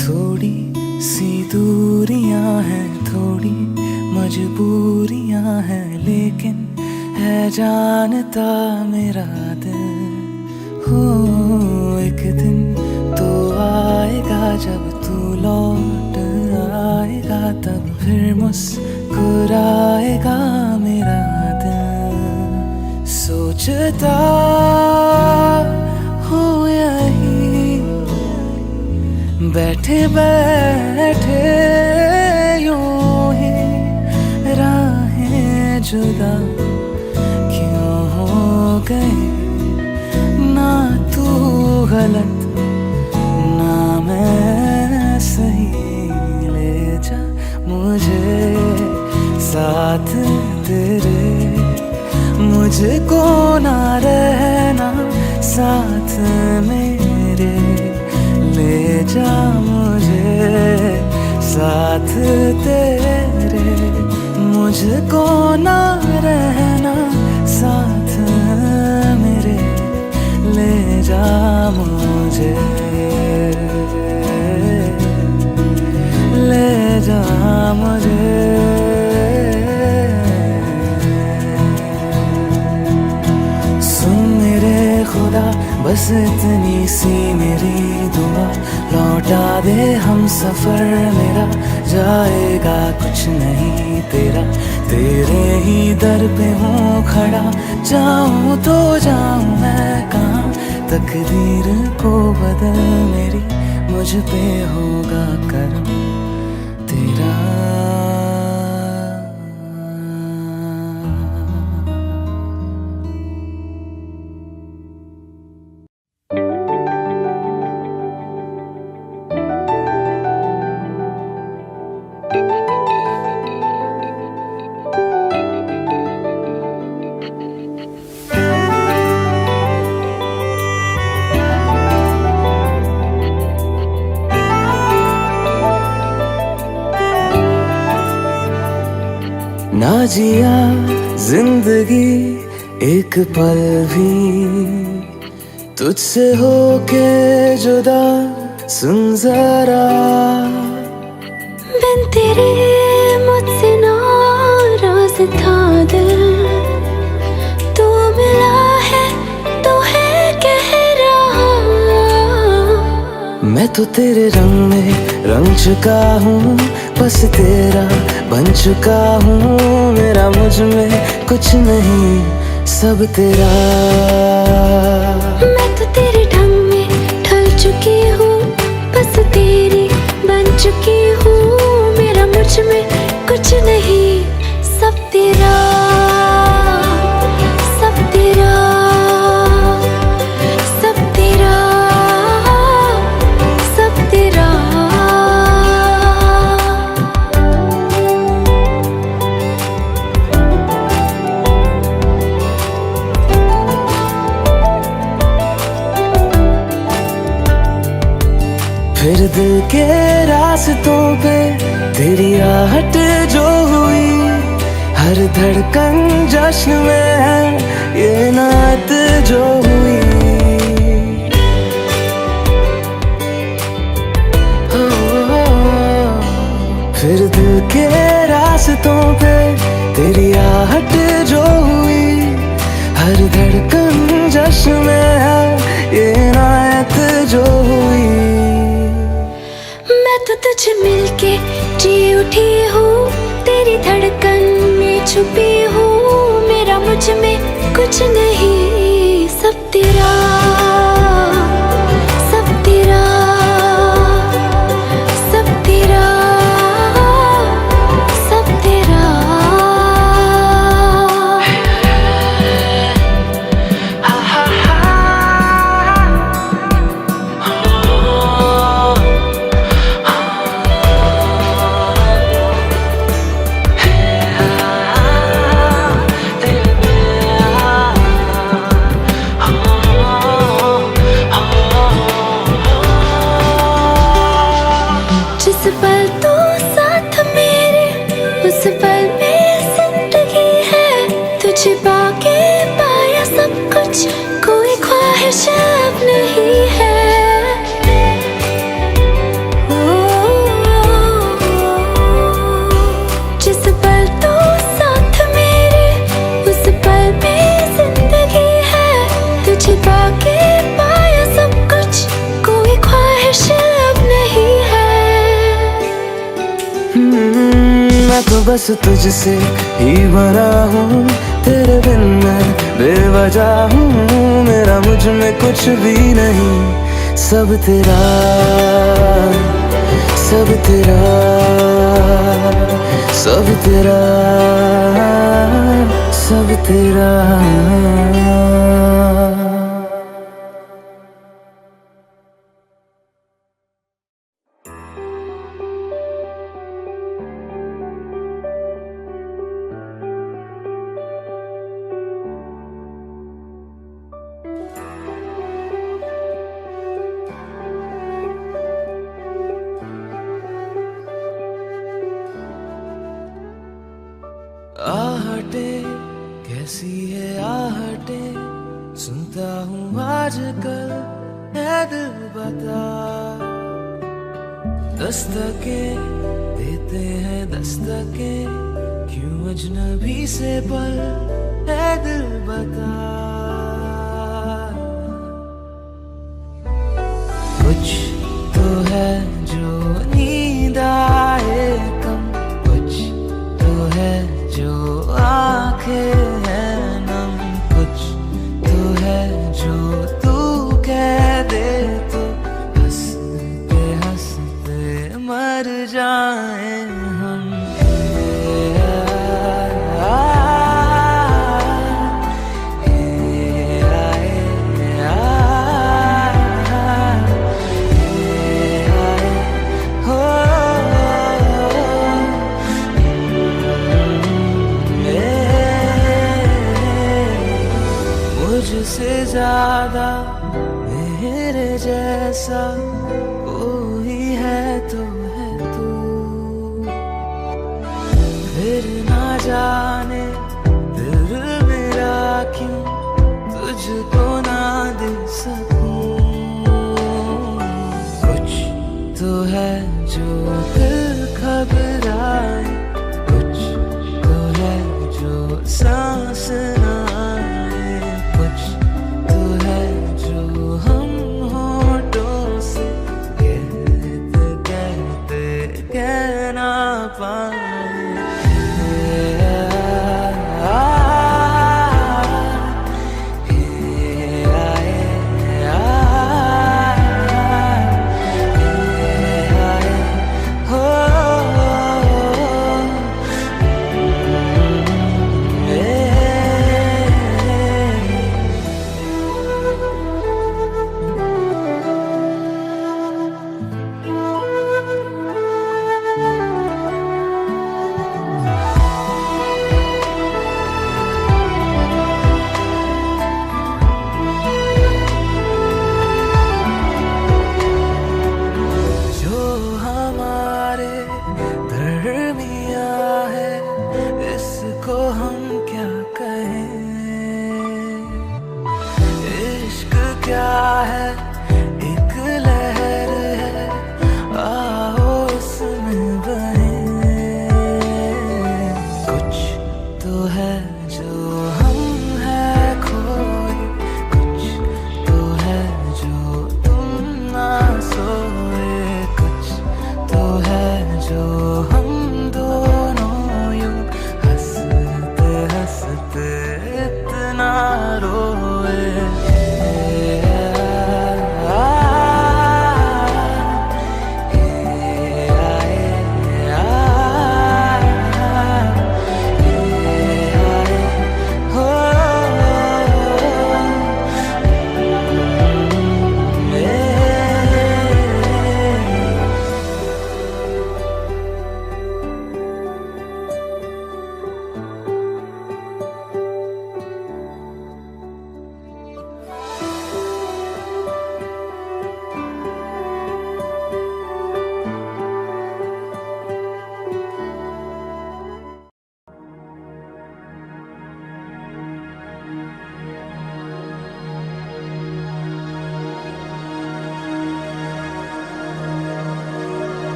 थोड़ी सी दूरियां हैं, थोड़ी मजबूरियां हैं, लेकिन है जानता मेरा दिल। हो एक दिन तो आएगा जब तू लौट आएगा, तब फिर मुस्कुराएगा मेरा दिल। सोचता हो यही बैठे बैठे यूं ही, राहें जुदा क्यों हो गई। ना तू गलत ना मैं सही, ले जा मुझे साथ तेरे, मुझको ना रहना साथ मेरे, ले जा मुझे साथ तेरे, मुझको ना रहना साथ मेरे, ले जा मुझे, ले जा मुझे। सुन मेरे खुदा बस इतनी सी मेरी दुआ, लौटा दे हम सफर मेरा, जाएगा कुछ नहीं तेरा, तेरे ही दर पे हूँ खड़ा। जाऊँ तो जाऊँ मैं कहाँ, तकदीर को बदल मेरी, मुझ पे होगा करम तेरा। ना जिया जिंदगी एक पल भी तुझसे होके जुदा, सुन जरा बिन तेरे मुझसे नाराज था दिल, तू मिला है तो है कह रहा। मैं तो तेरे रंग में रंग चुका हूँ, बस तेरा बन चुका हूँ। मेरा मुझ में कुछ नहीं, सब तेरा। मैं तो तेरे ढंग में ढल चुकी हूँ, बस तेरी बन चुकी हूँ। मेरा मुझ में कुछ नहीं, सब तेरा, सब तेरा, सब तेरा, सब तेरा। फिर दिल के रास्तों पे तेरी आहट जो हुई, हर धड़कन जश्न में है ये नात जो हुई। फिर दिल के रास्तों पे तेरी आहट जो हुई, हर धड़कन जश्न में है ये नात जो हुई। मैं तो तुझे मिलके जी उठी हूँ, तेरी धड़कन में छुपी हूँ। मेरा मुझ में कुछ नहीं, सब तेरा, सब तेरा, सब तेरा, सब तेरा। जिस पल तू साथ मेरे, उस पल में जिंदगी है। तुझे पाके पाया सब कुछ, कोई ख्वाहिश अब नहीं है। जिस पल तू साथ मेरे, उस पल में जिंदगी है। तुझे पाके पाया सब कुछ, कोई ख्वाहिश अब नहीं है। मैं तो बस तुझसे ही भरा हूँ, तेरे बिन मैं बेवजह हूँ। मेरा मुझ में कुछ भी नहीं, सब तेरा, सब तेरा, सब तेरा, सब तेरा। आहटे कैसी है आहटे, सुनता हूँ आजकल है दिल बता। दस्तके देते हैं दस्तके, क्यों अजनबी से पल है दिल बता। कुछ तो है जो नींद आए कम, कुछ तो है जो आंखें हैं नम। कुछ तो है जो तू कह दे तो हंसते हंसते मर जाए हम। मुझसे ज्यादा मेरे जैसा कोई है तो है तू। फिर ना जाने दिल मेरा क्यों जो हम हैं खोए, कुछ तो है जो तुम ना सोए, कुछ तो है जो हम दोनों यूं हंसते हंसते इतना रोए।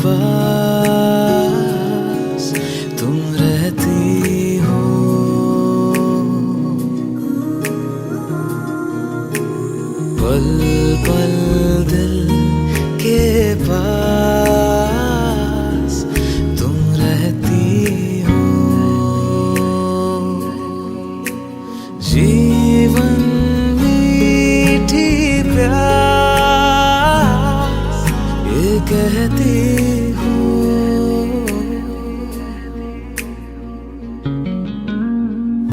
पास तुम रहती हो, पल पल दिल के पास तुम रहती हो। जीवन मीठी प्यास ये कहती हो,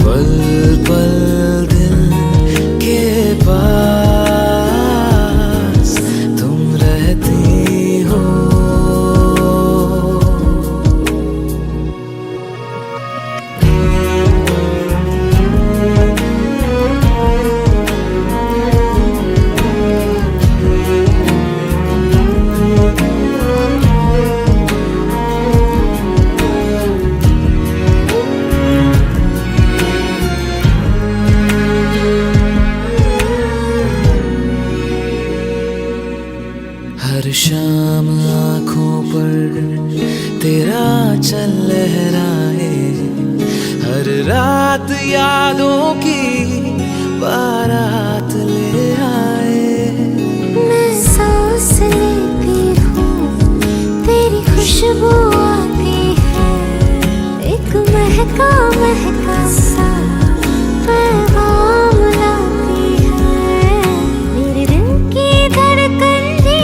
पल पल दिल के पास तुम रहती हो। हर शाम आँखों पर तेरा चल लहराए, हर रात यादों की बारात ले आए। मैं सांस लेती हूँ तेरी खुशबू आती है, एक महका महका सा पैगाम लाती है। मेरे दिल की धड़कन भी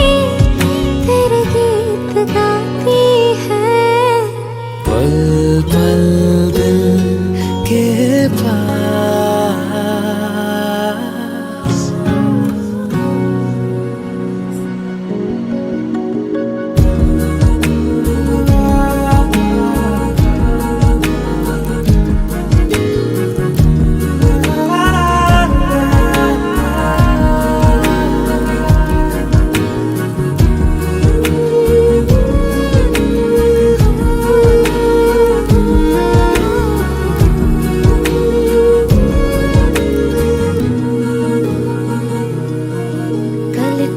तेरे गीत गाती है, पल पल दिल के पास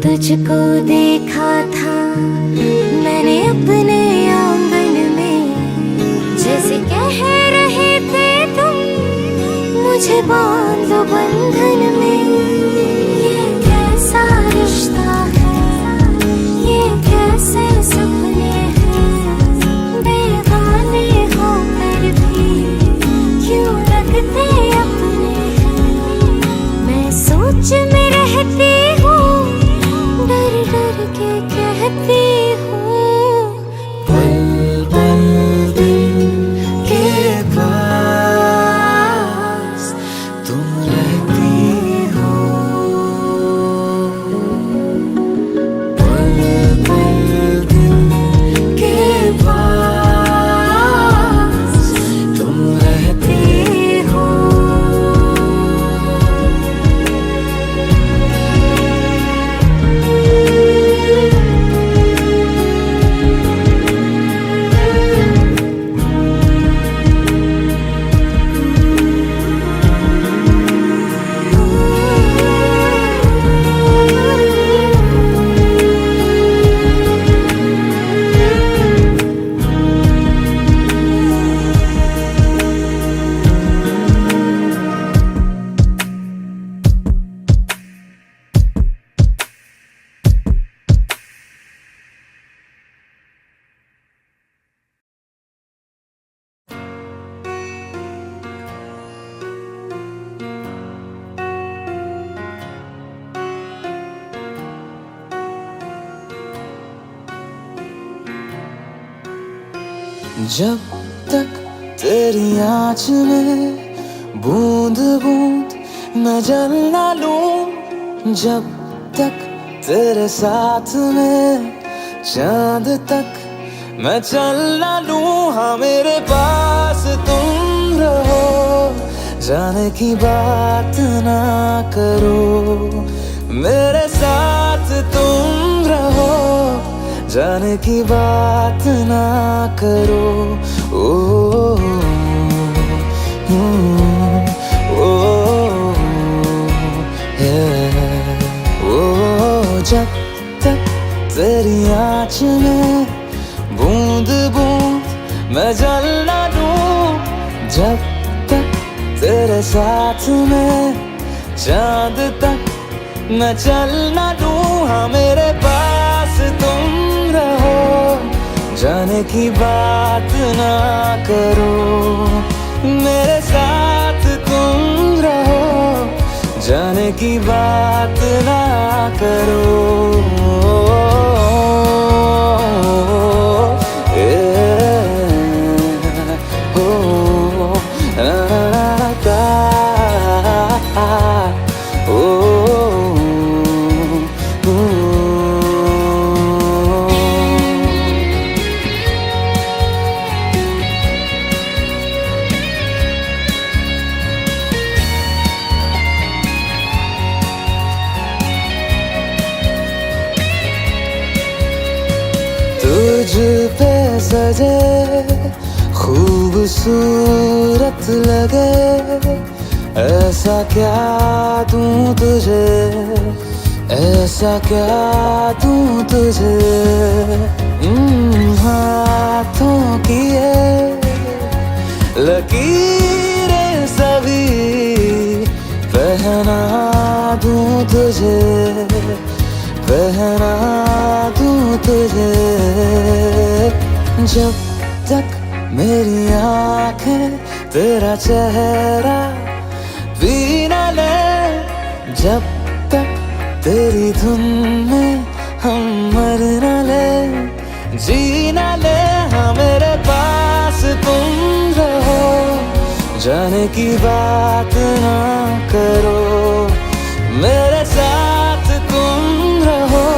तुझको देखा था मैंने अपने आंगन में, जैसे कह रहे थे तुम मुझे बांध लो बंधन में। ये कैसा रिश्ता है, ये कैसे सपने हैं, बेगाने होकर भी क्यों लगते अपने हैं। मैं सोच में रहती हूँ, डर डर के कहती हूँ, पल पल दिल के पास तुम रहती जब तक तेरी आँच में बूंद बूंद मैं जल ना लूं, जब तक तेरे साथ में चांद तक मैं चल ना लूं। हाँ मेरे पास तुम रहो, जाने की बात ना करो, मेरे साथ तुम रहो, जाने की बात ना करो। ओ जब तक तेरी आँच में बूंद बूंद मैं जल ना लूं, जब तक तेरे साथ में चांद तक मैं चल ना लूं। हाँ मेरे पास तुम रहो, जाने की बात ना करो, मेरे साथ तुम रहो, जाने की बात ना करो। तुझ पे सजे खूबसूरत लगे, ऐसा क्या दूं तुझे, ऐसा क्या दूं तुझे। हाथों की ये लकीरें सभी पहना दूं तुझे, पहना दूं तुझे। जब तक मेरी आंखें तेरा चेहरा भी न ले, जब तक तेरी धुन में हम मर न ले, जी न ले। हाँ मेरे पास तुम रहो, जाने की बात ना करो, मेरे साथ तुम रहो,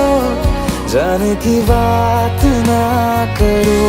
जाने की बात ना करो।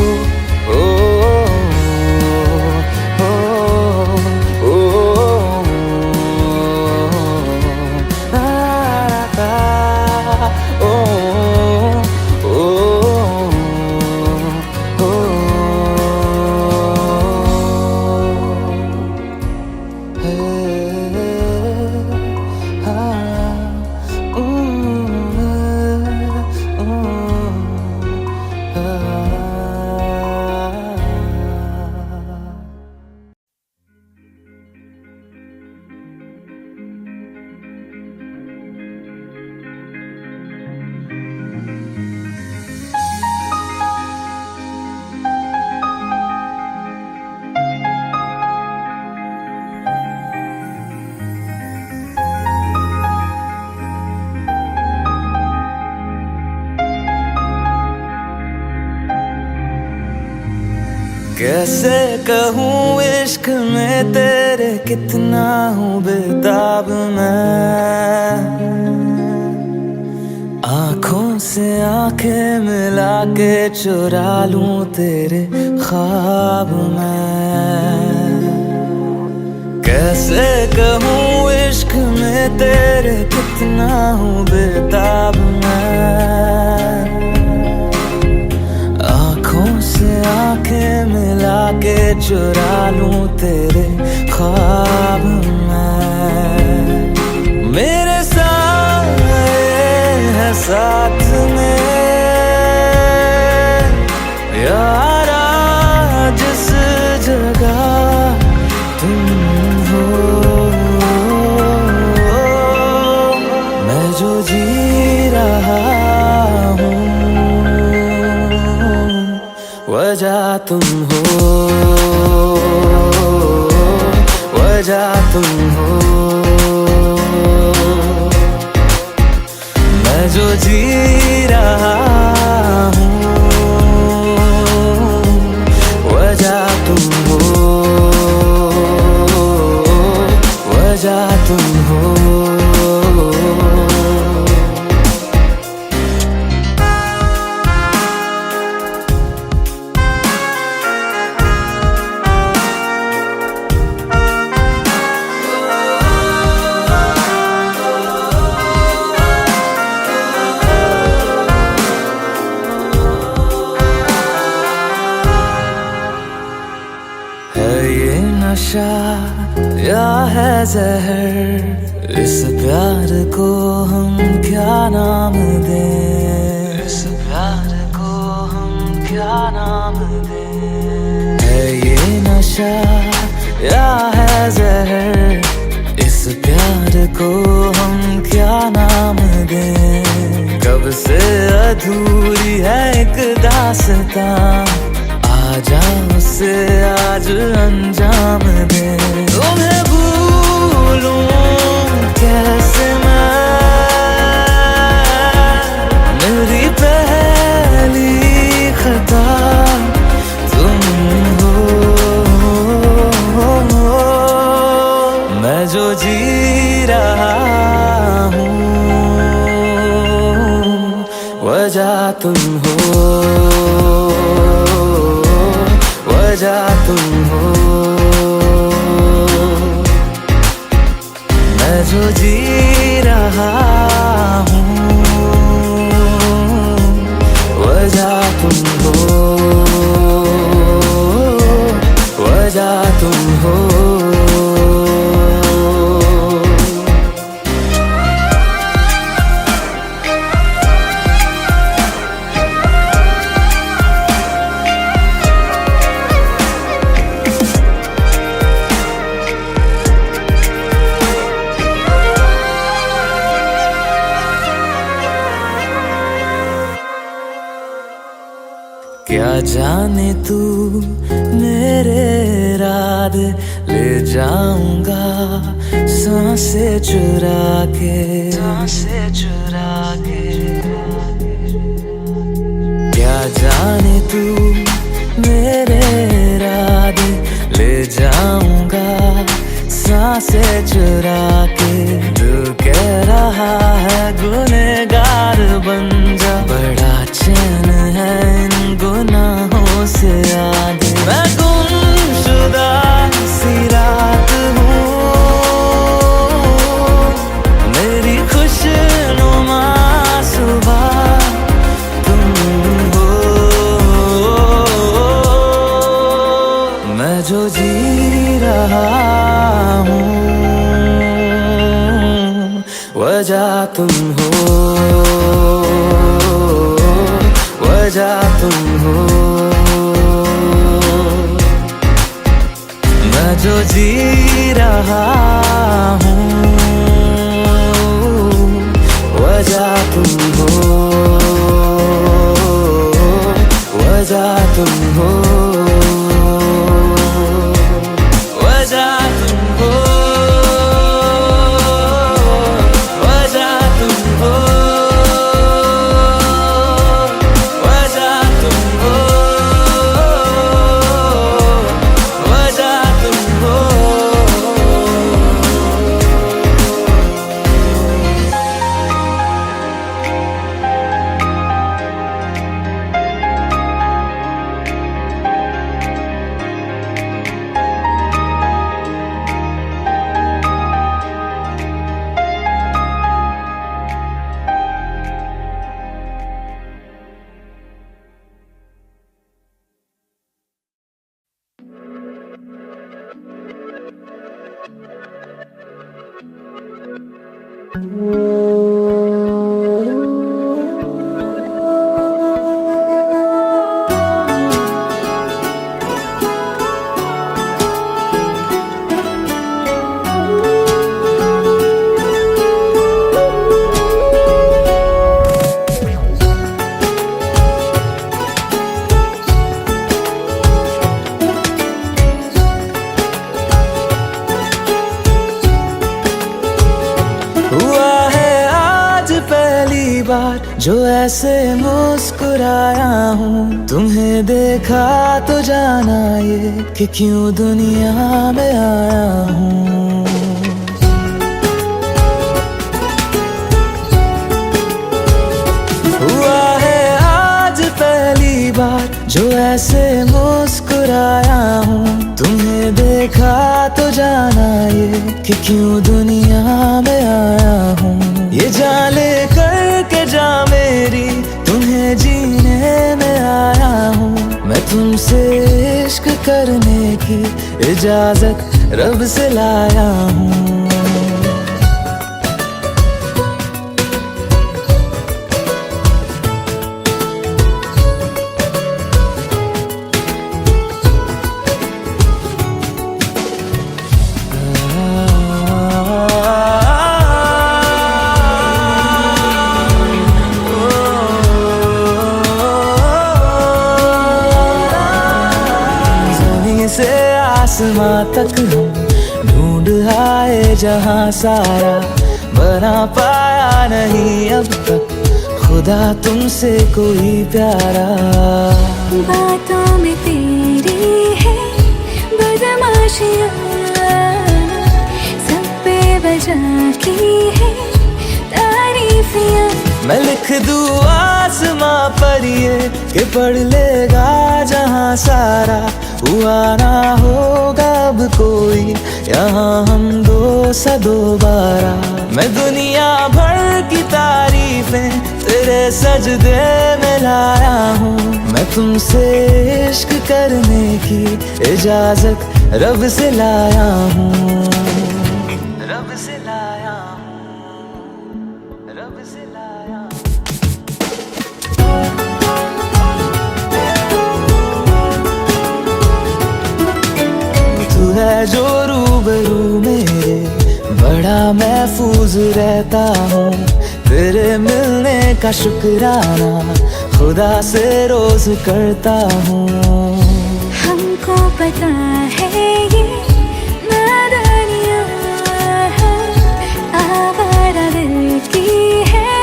कैसे कहूँ इश्क में तेरे कितना हूँ बेताब मैं, आँखों से आंखें मिला के चुरा लूं तेरे ख्वाब मैं। कैसे कहूँ इश्क में तेरे कितना हूँ बेताब मैं, आँखों से आंखें मिला के चुरा लूं तेरे ख्वाब मैं। मेरे साए हैं साथ में यारा, जिस जगह तुम हो, मैं जो जी रहा हूँ वजह तुम हो, वजह तुम हो, मैं जो जी रहा हूँ जहर, इस प्यार को हम क्या नाम दें, इस प्यार को हम क्या नाम दें। है ये नशा या है जहर, इस प्यार को हम क्या नाम दें। कब से अधूरी है एक दास्तां, आजा उसे आज अंजाम दे। तुम्हें भूलूं कैसे मैं, मेरी पहली खता तुम हो। मैं जो जी रहा हूँ वजह तुम हो, वजह तुम हो। मैं जो जी रहा हूँ वजह तुम हो, वजह तुम हो। क्या जाने तू मेरे इरादे, ले जाऊंगा सांसें चुरा के, सांसें चुरा के। क्या जाने तू मेरे इरादे, ले जाऊंगा सांसें चुरा के। दिल कह रहा है गुनहगार बन जा, बड़ा चैन है इन गुनाहों से आगे। मैं गुमशुदा सी रात हूँ, मेरी खुशनुमा सुबह तुम हो। मैं जो जी रहा हूँ वजह तुम हो, वजह तुम हो। मैं जो जी रहा हूँ वजह तुम हो, वजह तुम हो, वजह तुम हो, वजह तुम हो, वजह तुम हो, वजह तुम हो। हुआ है आज पहली बार जो ऐसे मुस्कुराया हूँ। तुम्हें देखा तो जाना ये कि क्यों दुनिया में आया हूँ। हुआ है आज पहली बार जो ऐसे मुस्कुराया हूँ। तुम्हें देखा तो जाना ये कि क्यों दुनिया में आया हूँ। ये जान ले करके जा मेरी, तुम्हें जीने में आया हूँ। मैं तुमसे इश्क करने की इजाजत रब से लाया हूँ। से आसमां तक हम ढूंढ आए जहां सारा, बना पाया नहीं अब तक खुदा तुमसे कोई प्यारा। बातों में तेरी है बदमाशियाँ, सब पे बजा की है तारीफियाँ। मैं लिख दूँ आसमां पर ये कि पढ़ लेगा जहां सारा, हुआ ना होगा अब कोई यहाँ हम दो सा दोबारा। मैं दुनिया भर की तारीफें तेरे सजदे में लाया हूँ। मैं तुमसे इश्क करने की इजाजत रब से लाया हूँ। रब से लाया हूँ, रब से लाया हूँ। तू है जो रूबरू मेरे, बड़ा महफूज रहता हूँ। तेरे मिलने का शुक्राना खुदा से रोज करता हूँ। हमको पता है ये नादानियाँ आवारा दिल की है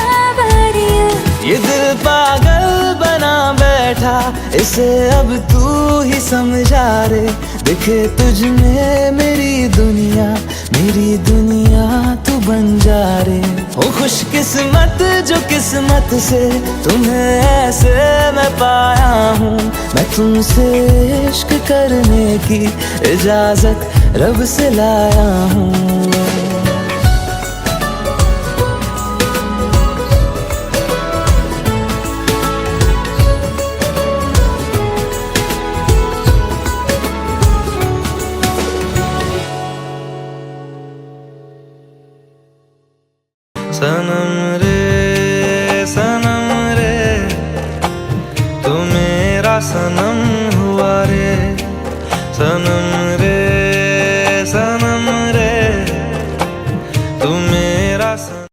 आवारियाँ। ये दिल पागल बना बैठा, इसे अब तू ही समझा रे। दिखे तुझ में मेरी दुनिया तू बन जा रे। हो खुशकिस्मत जो किस्मत से तुम्हें ऐसे मैं पाया हूँ। मैं तुमसे इश्क करने की इजाजत रब से लाया हूँ। सनम रे तू मेरा सनम हुआ रे। सनम रे